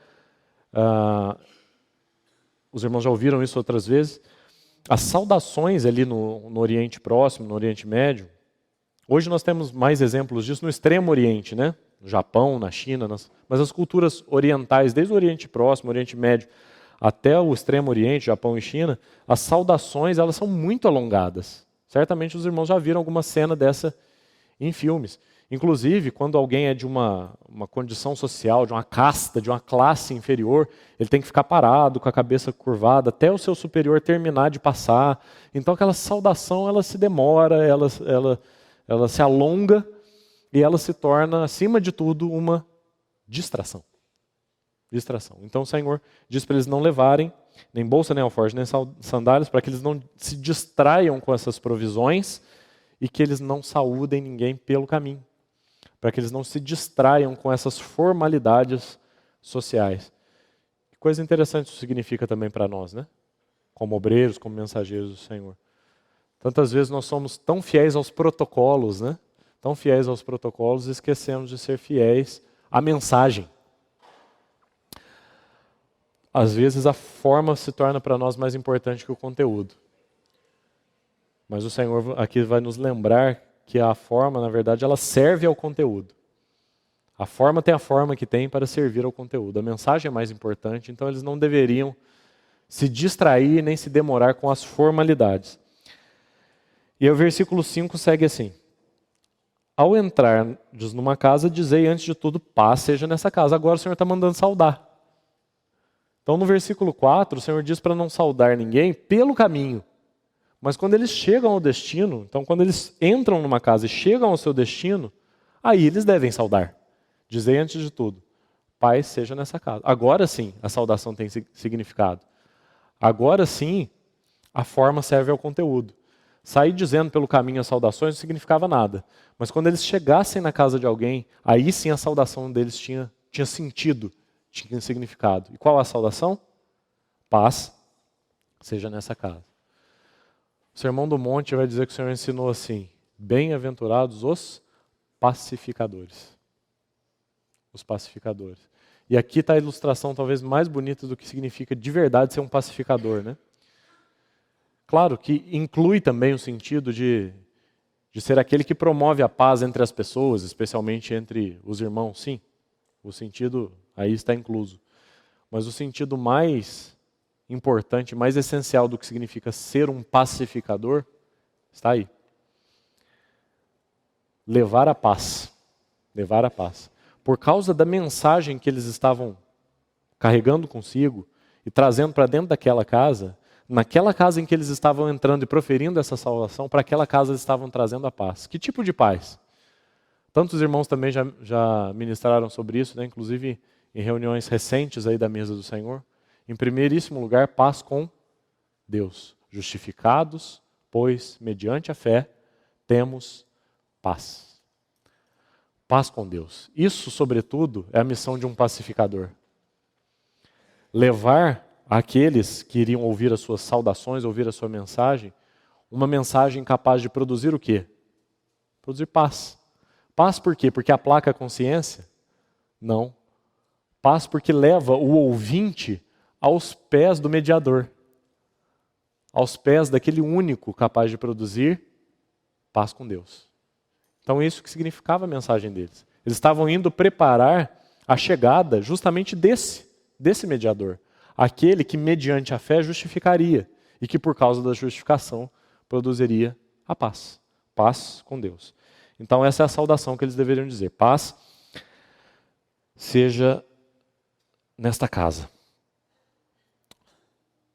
os irmãos já ouviram isso outras vezes. As saudações ali no Oriente Próximo, no Oriente Médio, hoje nós temos mais exemplos disso no Extremo Oriente, né? No Japão, na China, mas as culturas orientais, desde o Oriente Próximo, Oriente Médio, até o Extremo Oriente, Japão e China, as saudações elas são muito alongadas. Certamente os irmãos já viram alguma cena dessa em filmes. Inclusive, quando alguém é de uma condição social, de uma casta, de uma classe inferior, ele tem que ficar parado, com a cabeça curvada, até o seu superior terminar de passar. Então aquela saudação ela se demora, ela se alonga e ela se torna, acima de tudo, uma distração. Distração. Então o Senhor diz para eles não levarem nem bolsa, nem alforje, nem sandálias, para que eles não se distraiam com essas provisões e que eles não saúdem ninguém pelo caminho. Para que eles não se distraiam com essas formalidades sociais. Que coisa interessante isso significa também para nós, né? Como obreiros, como mensageiros do Senhor. Tantas vezes nós somos tão fiéis aos protocolos, né? Tão fiéis aos protocolos e esquecemos de ser fiéis à mensagem. Às vezes a forma se torna para nós mais importante que o conteúdo. Mas o Senhor aqui vai nos lembrar que a forma, na verdade, ela serve ao conteúdo. A forma tem a forma que tem para servir ao conteúdo. A mensagem é mais importante, então eles não deveriam se distrair nem se demorar com as formalidades. E o versículo 5 segue assim. Ao entrardes numa casa, dizei antes de tudo, paz seja nessa casa. Agora o Senhor está mandando saudar. Então no versículo 4, o Senhor diz para não saudar ninguém pelo caminho. Mas quando eles chegam ao destino, então quando eles entram numa casa e chegam ao seu destino, aí eles devem saudar. Dizei antes de tudo, paz seja nessa casa. Agora sim, a saudação tem significado. Agora sim, a forma serve ao conteúdo. Sair dizendo pelo caminho as saudações não significava nada. Mas quando eles chegassem na casa de alguém, aí sim a saudação deles tinha sentido, tinha significado. E qual a saudação? Paz seja nessa casa. O Sermão do Monte vai dizer que o Senhor ensinou assim: bem-aventurados os pacificadores. Os pacificadores. E aqui está a ilustração talvez mais bonita do que significa de verdade ser um pacificador, né? Claro que inclui também o sentido de ser aquele que promove a paz entre as pessoas, especialmente entre os irmãos, sim. O sentido aí está incluso. Mas o sentido mais importante, mais essencial do que significa ser um pacificador, está aí. Levar a paz. Levar a paz. Por causa da mensagem que eles estavam carregando consigo e trazendo para dentro daquela casa, naquela casa em que eles estavam entrando e proferindo essa salvação, para aquela casa eles estavam trazendo a paz. Que tipo de paz? Tantos irmãos também já ministraram sobre isso, né? Inclusive em reuniões recentes aí da mesa do Senhor. Em primeiríssimo lugar, paz com Deus. Justificados, pois, mediante a fé, temos paz. Paz com Deus. Isso, sobretudo, é a missão de um pacificador. Levar àqueles que iriam ouvir as suas saudações, ouvir a sua mensagem, uma mensagem capaz de produzir o quê? Produzir paz. Paz por quê? Porque aplaca a consciência? Não. Paz porque leva o ouvinte aos pés do mediador. Aos pés daquele único capaz de produzir paz com Deus. Então isso que significava a mensagem deles. Eles estavam indo preparar a chegada justamente desse mediador. Aquele que mediante a fé justificaria e que por causa da justificação produziria a paz. Paz com Deus. Então essa é a saudação que eles deveriam dizer. Paz seja nesta casa.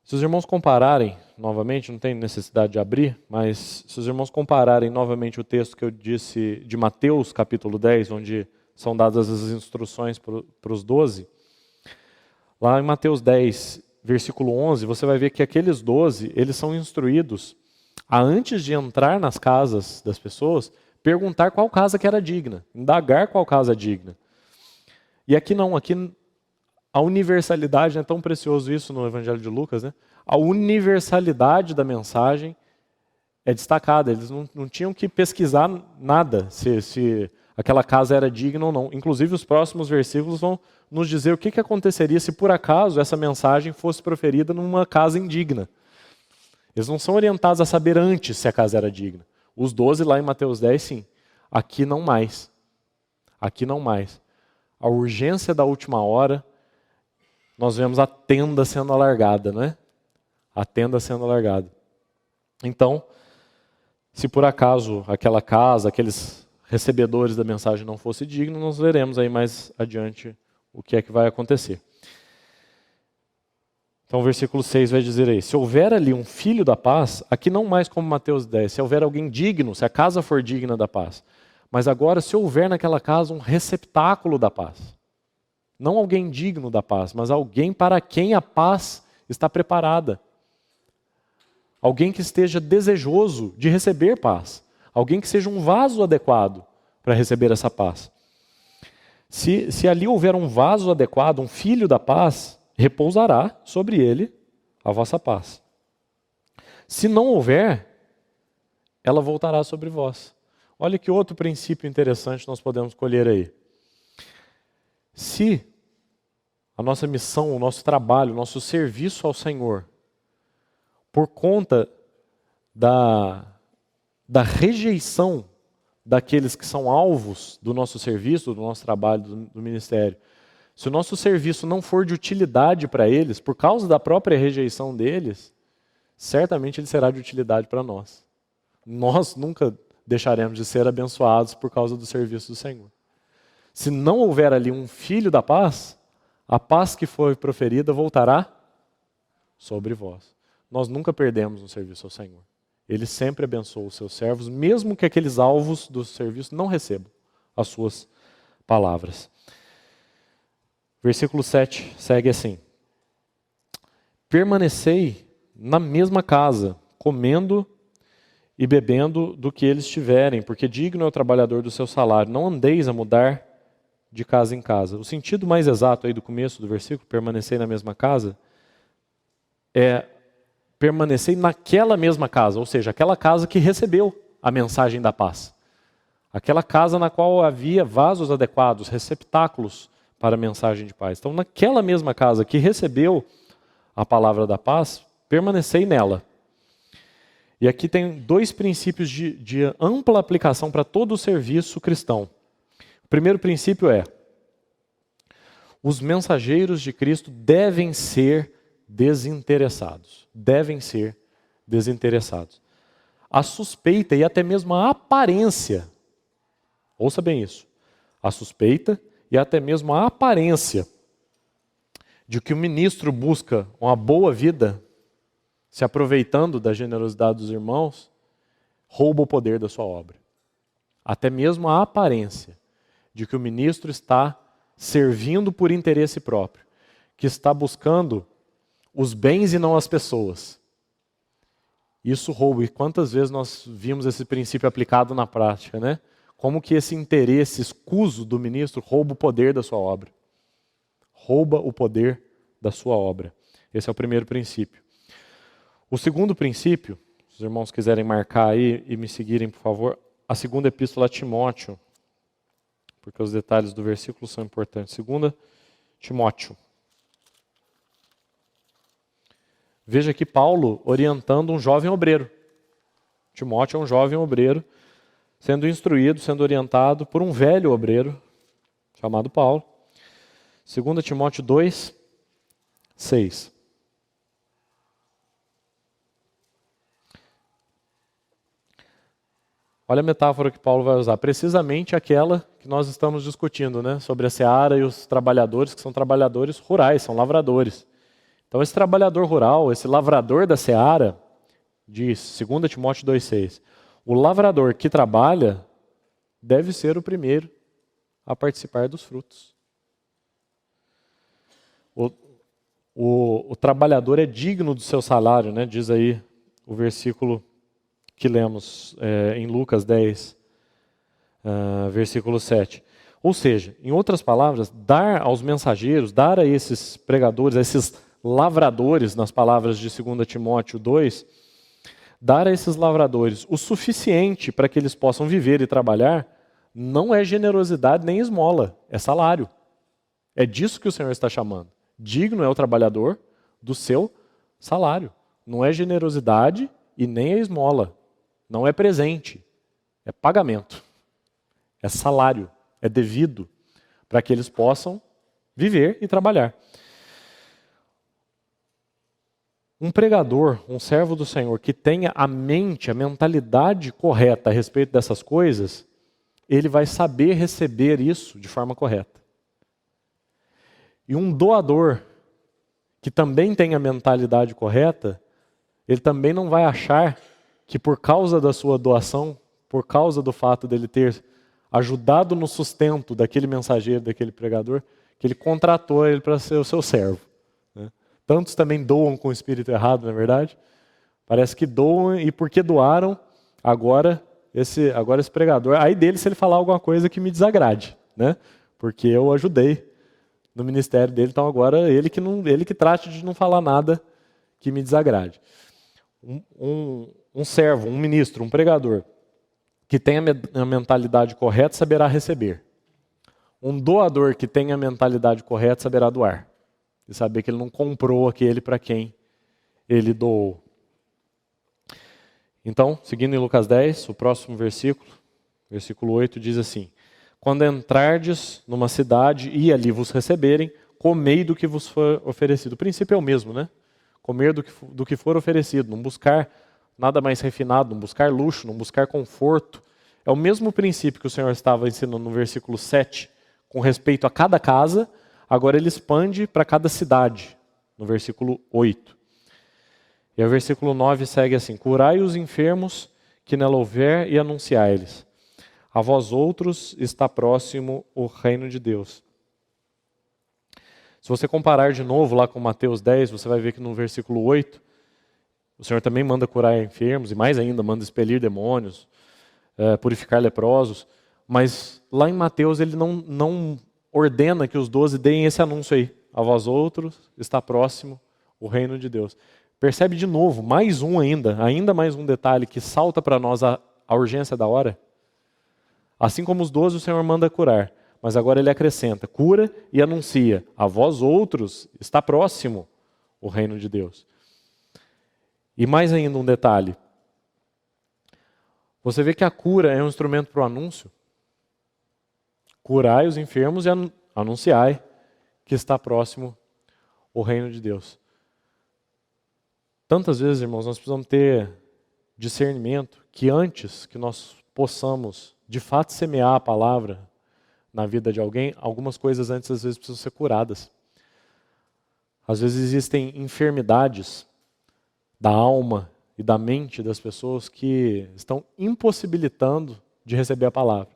Se os irmãos compararem novamente, não tem necessidade de abrir, mas se os irmãos compararem novamente o texto que eu disse de Mateus capítulo 10, onde são dadas as instruções para os 12, lá em Mateus 10, versículo 11, você vai ver que aqueles 12, eles são instruídos a, antes de entrar nas casas das pessoas, perguntar qual casa que era digna, indagar qual casa é digna. E aqui não, aqui a universalidade, é tão precioso isso no Evangelho de Lucas, né? A universalidade da mensagem é destacada. Eles não tinham que pesquisar nada se aquela casa era digna ou não. Inclusive, os próximos versículos vão nos dizer o que aconteceria se por acaso essa mensagem fosse proferida numa casa indigna. Eles não são orientados a saber antes se a casa era digna. Os 12 lá em Mateus 10, sim. Aqui não mais. Aqui não mais. A urgência da última hora, nós vemos a tenda sendo alargada, não é? A tenda sendo alargada. Então, se por acaso aquela casa, aqueles recebedores da mensagem não fosse digno, nós veremos aí mais adiante o que é que vai acontecer. Então o versículo 6 vai dizer aí: se houver ali um filho da paz, aqui não mais como Mateus 10, se houver alguém digno, se a casa for digna da paz, mas agora se houver naquela casa um receptáculo da paz. Não alguém digno da paz, mas alguém para quem a paz está preparada. Alguém que esteja desejoso de receber paz. Alguém que seja um vaso adequado para receber essa paz. Se ali houver um vaso adequado, um filho da paz, repousará sobre ele a vossa paz. Se não houver, ela voltará sobre vós. Olha que outro princípio interessante nós podemos colher aí. Se a nossa missão, o nosso trabalho, o nosso serviço ao Senhor, por conta da rejeição daqueles que são alvos do nosso serviço, do nosso trabalho, do ministério, se o nosso serviço não for de utilidade para eles, por causa da própria rejeição deles, certamente ele será de utilidade para nós. Nós nunca deixaremos de ser abençoados por causa do serviço do Senhor. Se não houver ali um filho da paz, a paz que foi proferida voltará sobre vós. Nós nunca perdemos um serviço ao Senhor. Ele sempre abençoa os seus servos, mesmo que aqueles alvos do serviço não recebam as suas palavras. Versículo 7 segue assim: permanecei na mesma casa, comendo e bebendo do que eles tiverem, porque digno é o trabalhador do seu salário. Não andeis a mudar de casa em casa. O sentido mais exato aí do começo do versículo, permanecer na mesma casa, é permanecer naquela mesma casa, ou seja, aquela casa que recebeu a mensagem da paz. Aquela casa na qual havia vasos adequados, receptáculos para a mensagem de paz. Então, naquela mesma casa que recebeu a palavra da paz, permanecei nela. E aqui tem dois princípios de ampla aplicação para todo o serviço cristão. O primeiro princípio é: os mensageiros de Cristo devem ser desinteressados. Devem ser desinteressados. A suspeita e até mesmo a aparência, ouça bem isso, a suspeita e até mesmo a aparência de que o ministro busca uma boa vida, se aproveitando da generosidade dos irmãos, rouba o poder da sua obra. Até mesmo a aparência de que o ministro está servindo por interesse próprio, que está buscando os bens e não as pessoas. Isso rouba. E quantas vezes nós vimos esse princípio aplicado na prática, né? Como que esse interesse escuso do ministro rouba o poder da sua obra. Rouba o poder da sua obra. Esse é o primeiro princípio. O segundo princípio, se os irmãos quiserem marcar aí e me seguirem, por favor, a segunda epístola a Timóteo, porque os detalhes do versículo são importantes. Segunda Timóteo. Veja aqui Paulo orientando um jovem obreiro. Timóteo é um jovem obreiro, sendo instruído, sendo orientado por um velho obreiro, chamado Paulo. 2 Timóteo 2, 6. Olha a metáfora que Paulo vai usar, precisamente aquela que nós estamos discutindo, né? Sobre a seara e os trabalhadores, que são trabalhadores rurais, são lavradores. Então esse trabalhador rural, esse lavrador da seara, diz, 2 Timóteo 2,6, o lavrador que trabalha deve ser o primeiro a participar dos frutos. O trabalhador é digno do seu salário, né? Diz aí o versículo que lemos em Lucas 10, versículo 7. Ou seja, em outras palavras, dar aos mensageiros, dar a esses pregadores, a esses lavradores, nas palavras de 2 Timóteo 2, dar a esses lavradores o suficiente para que eles possam viver e trabalhar, não é generosidade nem esmola, é salário. É disso que o Senhor está chamando. Digno é o trabalhador do seu salário. Não é generosidade e nem é esmola. Não é presente, é pagamento. É salário, é devido para que eles possam viver e trabalhar. Um pregador, um servo do Senhor que tenha a mente, a mentalidade correta a respeito dessas coisas, ele vai saber receber isso de forma correta. E um doador que também tem a mentalidade correta, ele também não vai achar que por causa da sua doação, por causa do fato dele ter ajudado no sustento daquele mensageiro, daquele pregador, que ele contratou ele para ser o seu servo. Né? Tantos também doam com o espírito errado, não é verdade? Parece que doam e porque doaram, agora esse pregador, aí dele se ele falar alguma coisa que me desagrade, né? Porque eu ajudei no ministério dele, então agora ele que trate de não falar nada que me desagrade. Um servo, um ministro, um pregador que tenha a mentalidade correta saberá receber. Um doador que tenha a mentalidade correta saberá doar. E saber que ele não comprou aquele para quem ele doou. Então, seguindo em Lucas 10, o próximo versículo, versículo 8, diz assim: quando entrardes numa cidade e ali vos receberem, comei do que vos for oferecido. O princípio é o mesmo, né? Comer do que for oferecido, não buscar nada mais refinado, não buscar luxo, não buscar conforto. É o mesmo princípio que o Senhor estava ensinando no versículo 7, com respeito a cada casa, agora ele expande para cada cidade, no versículo 8. E o versículo 9 segue assim: curai os enfermos que nela houver e anunciai-lhes. A vós outros está próximo o reino de Deus. Se você comparar de novo lá com Mateus 10, você vai ver que no versículo 8, o Senhor também manda curar enfermos, e mais ainda, manda expelir demônios, purificar leprosos. Mas lá em Mateus ele não ordena que os 12 deem esse anúncio aí. A vós outros está próximo o reino de Deus. Percebe de novo, mais um ainda mais um detalhe que salta para nós a urgência da hora. Assim como os 12 o Senhor manda curar, mas agora ele acrescenta, cura e anuncia, a vós outros está próximo o reino de Deus. E mais ainda um detalhe, você vê que a cura é um instrumento para o anúncio. Curai os enfermos e anunciai que está próximo o reino de Deus. Tantas vezes, irmãos, nós precisamos ter discernimento que antes que nós possamos, de fato, semear a palavra na vida de alguém, algumas coisas antes, às vezes, precisam ser curadas. Às vezes existem enfermidades da alma e da mente das pessoas que estão impossibilitando de receber a palavra.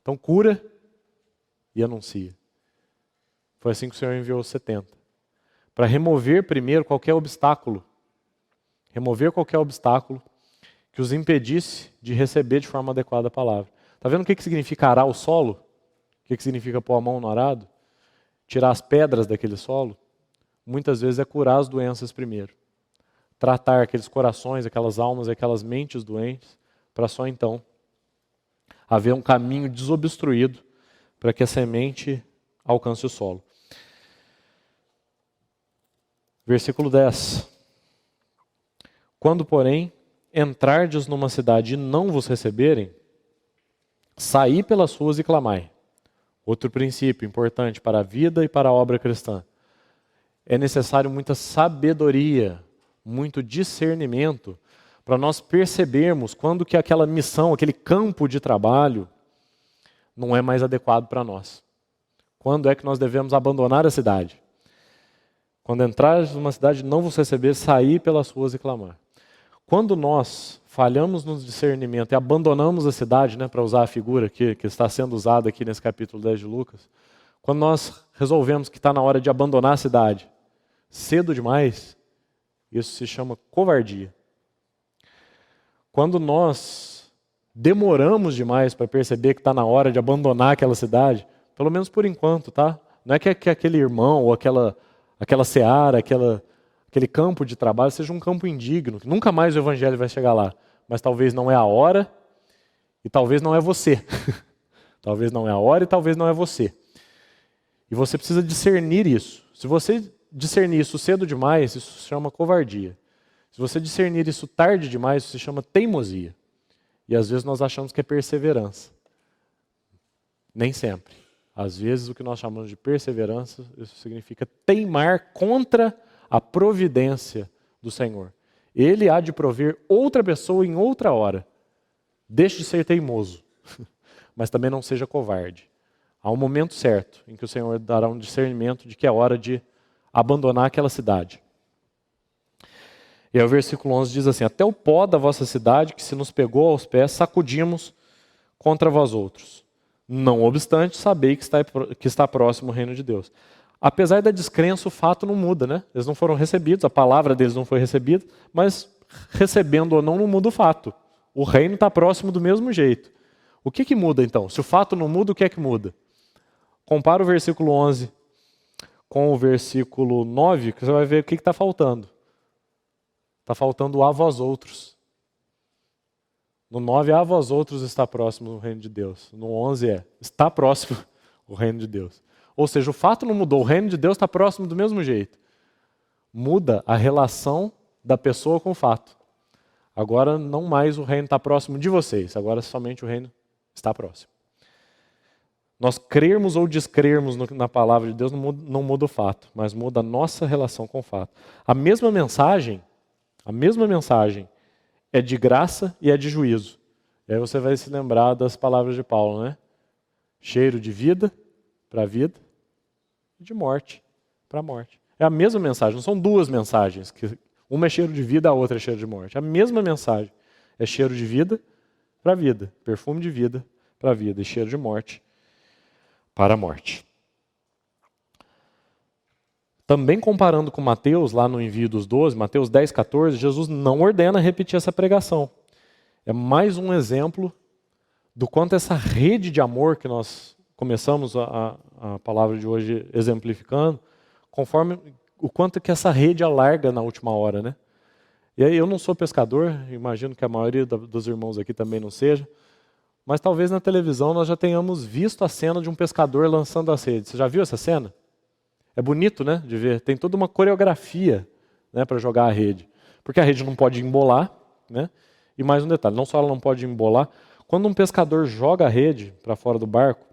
Então, cura e anuncia. Foi assim que o Senhor enviou os 70. Para remover primeiro qualquer obstáculo que os impedisse de receber de forma adequada a palavra. Está vendo o que significa arar o solo? O que significa pôr a mão no arado? Tirar as pedras daquele solo? Muitas vezes é curar as doenças primeiro. Tratar aqueles corações, aquelas almas, aquelas mentes doentes, para só então haver um caminho desobstruído para que a semente alcance o solo. Versículo 10. Quando, porém, entrardes numa cidade e não vos receberem, saí pelas ruas e clamai. Outro princípio importante para a vida e para a obra cristã. É necessário muita sabedoria, muito discernimento, para nós percebermos quando que aquela missão, aquele campo de trabalho, não é mais adequado para nós. Quando é que nós devemos abandonar a cidade? Quando entrares numa cidade e não vos receber, sair pelas ruas e clamar. Quando nós falhamos no discernimento e abandonamos a cidade, para usar a figura que está sendo usada aqui nesse capítulo 10 de Lucas, quando nós resolvemos que está na hora de abandonar a cidade, cedo demais, isso se chama covardia. Quando nós demoramos demais para perceber que está na hora de abandonar aquela cidade, pelo menos por enquanto, tá? Não é que aquele irmão ou aquela seara, aquele campo de trabalho seja um campo indigno, que nunca mais o evangelho vai chegar lá. Mas talvez não é a hora e talvez não é você. Talvez não é a hora e talvez não é você. E você precisa discernir isso. Se você discernir isso cedo demais, isso se chama covardia. Se você discernir isso tarde demais, isso se chama teimosia. E às vezes nós achamos que é perseverança. Nem sempre. Às vezes o que nós chamamos de perseverança, isso significa teimar contra a providência do Senhor. Ele há de prover outra pessoa em outra hora. Deixe de ser teimoso, mas também não seja covarde. Há um momento certo em que o Senhor dará um discernimento de que é hora de abandonar aquela cidade. E aí o versículo 11 diz assim, até o pó da vossa cidade que se nos pegou aos pés, sacudimos contra vós outros. Não obstante, sabei que está próximo o reino de Deus. Apesar da descrença, o fato não muda, né? Eles não foram recebidos, a palavra deles não foi recebida, mas recebendo ou não muda o fato. O reino está próximo do mesmo jeito. O que muda então? Se o fato não muda, o que é que muda? Compara o versículo 11 com o versículo 9, que você vai ver o que está faltando. Está faltando a vós outros. No 9, a vós outros está próximo o reino de Deus. No 11 está próximo o reino de Deus. Ou seja, o fato não mudou, o reino de Deus está próximo do mesmo jeito. Muda a relação da pessoa com o fato. Agora não mais o reino está próximo de vocês, agora somente o reino está próximo. Nós crermos ou descrermos na palavra de Deus não muda o fato, mas muda a nossa relação com o fato. A mesma mensagem é de graça e é de juízo. E aí você vai se lembrar das palavras de Paulo, né? Cheiro de vida para a vida e de morte para a morte. É a mesma mensagem, não são duas mensagens. Uma é cheiro de vida, a outra é cheiro de morte. A mesma mensagem é cheiro de vida para a vida, perfume de vida para a vida e cheiro de morte para a morte. Também comparando com Mateus, lá no envio dos 12, Mateus 10, 14, Jesus não ordena repetir essa pregação. É mais um exemplo do quanto essa rede de amor que nós começamos a palavra de hoje exemplificando, conforme o quanto que essa rede alarga na última hora, né? E aí eu não sou pescador, imagino que a maioria dos irmãos aqui também não seja, mas talvez na televisão nós já tenhamos visto a cena de um pescador lançando as redes. Você já viu essa cena? É bonito, né, de ver. Tem toda uma coreografia, né, para jogar a rede. Porque a rede não pode embolar, né? E mais um detalhe, não só ela não pode embolar, quando um pescador joga a rede para fora do barco,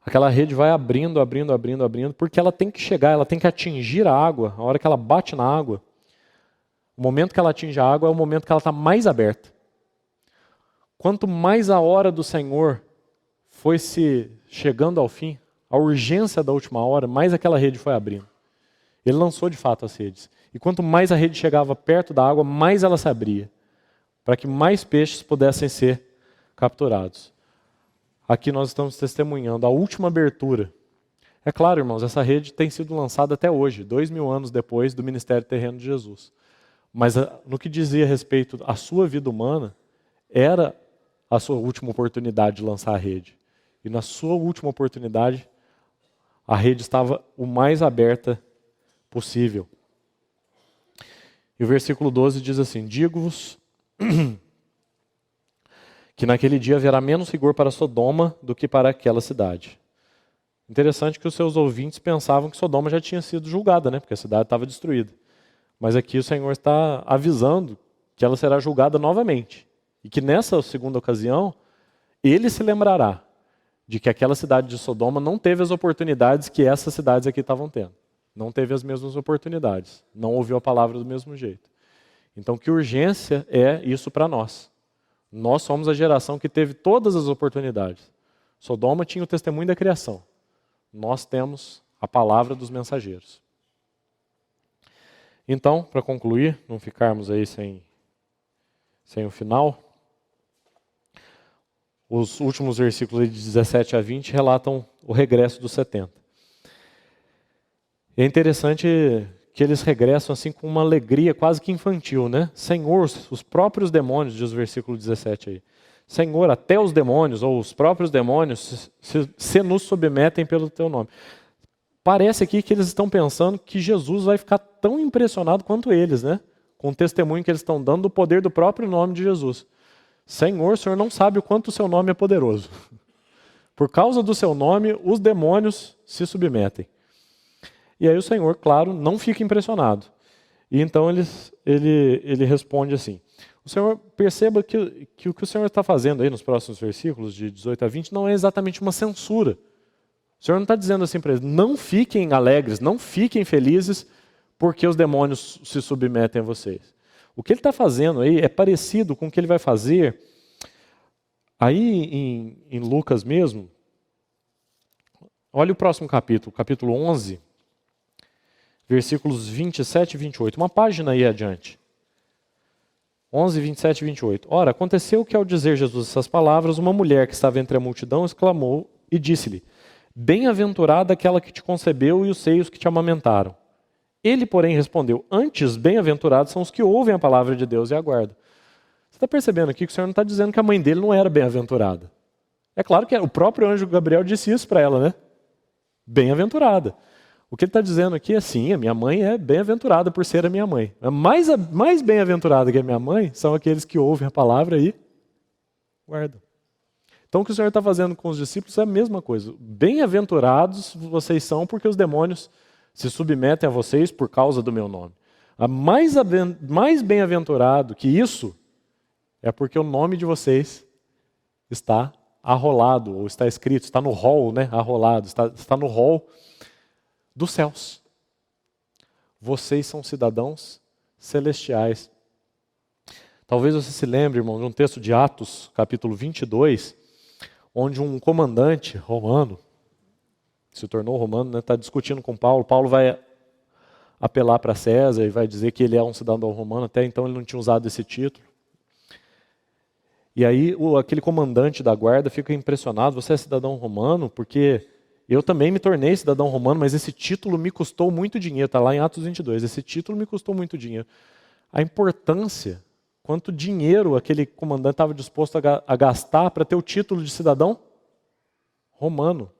aquela rede vai abrindo, abrindo, abrindo, abrindo, porque ela tem que chegar, ela tem que atingir a água. A hora que ela bate na água, o momento que ela atinge a água é o momento que ela está mais aberta. Quanto mais a hora do Senhor foi se chegando ao fim, a urgência da última hora, mais aquela rede foi abrindo. Ele lançou de fato as redes. E quanto mais a rede chegava perto da água, mais ela se abria, para que mais peixes pudessem ser capturados. Aqui nós estamos testemunhando a última abertura. É claro, irmãos, essa rede tem sido lançada até hoje, 2000 anos depois do ministério terreno de Jesus. Mas no que dizia respeito à sua vida humana, era a sua última oportunidade de lançar a rede. E na sua última oportunidade, a rede estava o mais aberta possível. E o versículo 12 diz assim: digo-vos que naquele dia haverá menos rigor para Sodoma do que para aquela cidade. Interessante que os seus ouvintes pensavam que Sodoma já tinha sido julgada, né? Porque a cidade estava destruída. Mas aqui o Senhor está avisando que ela será julgada novamente. E que nessa segunda ocasião, ele se lembrará de que aquela cidade de Sodoma não teve as oportunidades que essas cidades aqui estavam tendo. Não teve as mesmas oportunidades. Não ouviu a palavra do mesmo jeito. Então, que urgência é isso para nós? Nós somos a geração que teve todas as oportunidades. Sodoma tinha o testemunho da criação. Nós temos a palavra dos mensageiros. Então, para concluir, não ficarmos aí sem o final, os últimos versículos de 17 a 20 relatam o regresso dos 70. E é interessante que eles regressam assim com uma alegria quase que infantil, né? Senhor, os próprios demônios, diz o versículo 17 aí. Senhor, até os demônios, ou os próprios demônios, se nos submetem pelo teu nome. Parece aqui que eles estão pensando que Jesus vai ficar tão impressionado quanto eles, né? Com o testemunho que eles estão dando do poder do próprio nome de Jesus. Senhor, o Senhor não sabe o quanto o seu nome é poderoso. Por causa do seu nome, os demônios se submetem. E aí o Senhor, claro, não fica impressionado. E então ele responde assim. O Senhor, perceba que o que o Senhor está fazendo aí nos próximos versículos, de 18 a 20, não é exatamente uma censura. O Senhor não está dizendo assim para eles, não fiquem alegres, não fiquem felizes, porque os demônios se submetem a vocês. O que ele está fazendo aí é parecido com o que ele vai fazer aí em Lucas mesmo. Olha o próximo capítulo, capítulo 11, versículos 27 e 28. Uma página aí adiante. 11, 27 e 28. Ora, aconteceu que ao dizer Jesus essas palavras, uma mulher que estava entre a multidão exclamou e disse-lhe: bem-aventurada aquela que te concebeu e os seios que te amamentaram. Ele, porém, respondeu: antes, bem-aventurados são os que ouvem a palavra de Deus e aguardam. Você está percebendo aqui que o Senhor não está dizendo que a mãe dele não era bem-aventurada. É claro que o próprio anjo Gabriel disse isso para ela, né? Bem-aventurada. O que ele está dizendo aqui é sim, a minha mãe é bem-aventurada por ser a minha mãe. Mais bem-aventurada que a minha mãe são aqueles que ouvem a palavra e guardam. Então o que o Senhor está fazendo com os discípulos é a mesma coisa. Bem-aventurados vocês são porque os demônios se submetem a vocês por causa do meu nome. Mais bem-aventurado que isso é porque o nome de vocês está arrolado, ou está escrito, está no rol, né? Arrolado, está no rol dos céus. Vocês são cidadãos celestiais. Talvez você se lembre, irmão, de um texto de Atos, capítulo 22, onde um comandante romano, se tornou romano, né, está discutindo com Paulo. Paulo vai apelar para César e vai dizer que ele é um cidadão romano. Até então ele não tinha usado esse título. E aí aquele comandante da guarda fica impressionado. Você é cidadão romano? Porque eu também me tornei cidadão romano, mas esse título me custou muito dinheiro. Está lá em Atos 22. Esse título me custou muito dinheiro. A importância, quanto dinheiro aquele comandante estava disposto a gastar para ter o título de cidadão romano.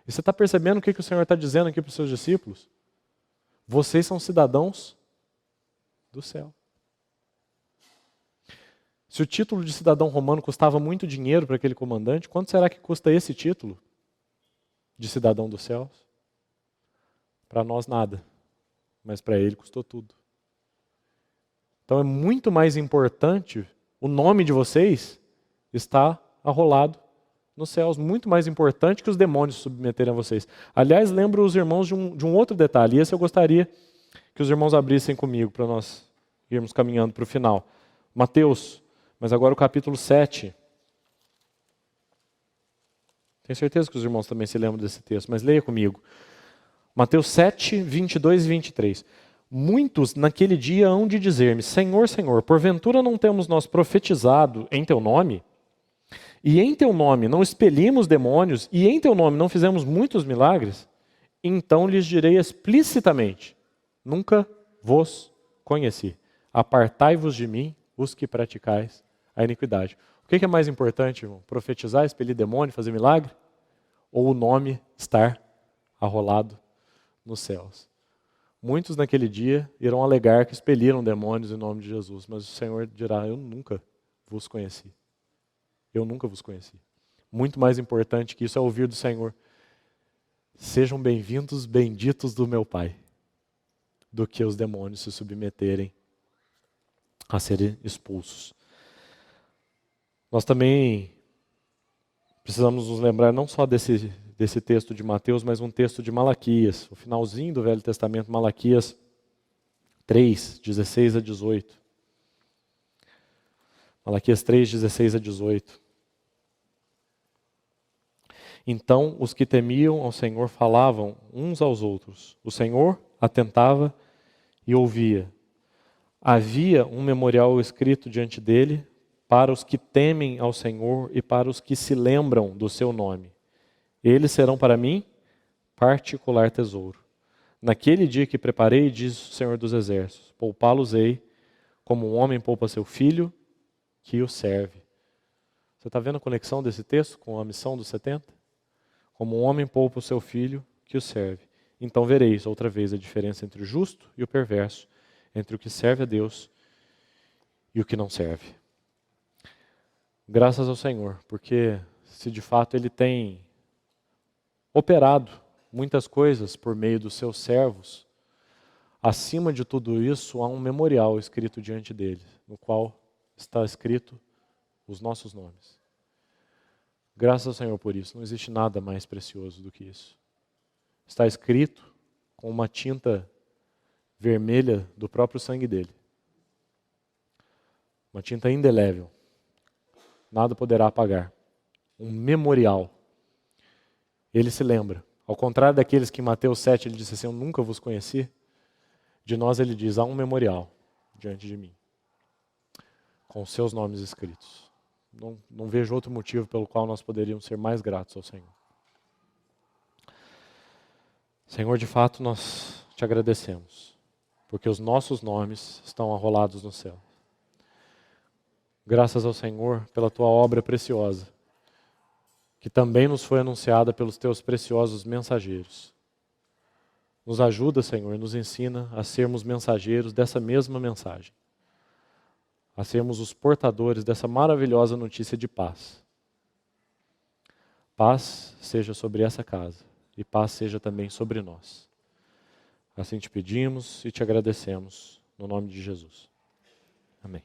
E você está percebendo o que o Senhor está dizendo aqui para os seus discípulos? Vocês são cidadãos do céu. Se o título de cidadão romano custava muito dinheiro para aquele comandante, quanto será que custa esse título de cidadão dos céus? Para nós nada, mas para ele custou tudo. Então é muito mais importante, o nome de vocês está arrolado nos céus, muito mais importante que os demônios submeterem a vocês. Aliás, lembro os irmãos de um outro detalhe, e esse eu gostaria que os irmãos abrissem comigo para nós irmos caminhando para o final. Mateus, mas agora o capítulo 7. Tenho certeza que os irmãos também se lembram desse texto, mas leia comigo. Mateus 7, 22 e 23. Muitos naquele dia hão de dizer-me, Senhor, Senhor, porventura não temos nós profetizado em teu nome? E em teu nome não expelimos demônios, e em teu nome não fizemos muitos milagres? Então lhes direi explicitamente, nunca vos conheci. Apartai-vos de mim, os que praticais a iniquidade. O que é mais importante, irmão? Profetizar, expelir demônio, fazer milagre? Ou o nome estar arrolado nos céus? Muitos naquele dia irão alegar que expeliram demônios em nome de Jesus, mas o Senhor dirá, eu nunca vos conheci. Eu nunca vos conheci. Muito mais importante que isso é ouvir do Senhor. Sejam bem-vindos, benditos do meu Pai, do que os demônios se submeterem a serem expulsos. Nós também precisamos nos lembrar não só desse texto de Mateus, mas um texto de Malaquias, o finalzinho do Velho Testamento, Malaquias 3, 16 a 18. Malaquias 3, 16 a 18. Então os que temiam ao Senhor falavam uns aos outros. O Senhor atentava e ouvia. Havia um memorial escrito diante dele para os que temem ao Senhor e para os que se lembram do seu nome. Eles serão para mim particular tesouro. Naquele dia que preparei, diz o Senhor dos Exércitos, poupá-los-ei como um homem poupa seu filho que o serve. Você está vendo a conexão desse texto com a missão dos 70? Como um homem poupa o seu filho que o serve. Então vereis outra vez a diferença entre o justo e o perverso, entre o que serve a Deus e o que não serve. Graças ao Senhor, porque se de fato Ele tem operado muitas coisas por meio dos seus servos, acima de tudo isso há um memorial escrito diante dele, no qual está escrito os nossos nomes. Graças ao Senhor por isso, não existe nada mais precioso do que isso. Está escrito com uma tinta vermelha do próprio sangue dele. Uma tinta indelével. Nada poderá apagar. Um memorial. Ele se lembra. Ao contrário daqueles que em Mateus 7 ele disse assim, eu nunca vos conheci, de nós ele diz, há um memorial diante de mim, com os seus nomes escritos. Não vejo outro motivo pelo qual nós poderíamos ser mais gratos ao Senhor. Senhor, de fato nós te agradecemos, porque os nossos nomes estão arrolados no céu. Graças ao Senhor pela tua obra preciosa, que também nos foi anunciada pelos teus preciosos mensageiros. Nos ajuda, Senhor, nos ensina a sermos mensageiros dessa mesma mensagem. A sermos os portadores dessa maravilhosa notícia de paz. Paz seja sobre essa casa e paz seja também sobre nós. Assim te pedimos e te agradecemos, no nome de Jesus. Amém.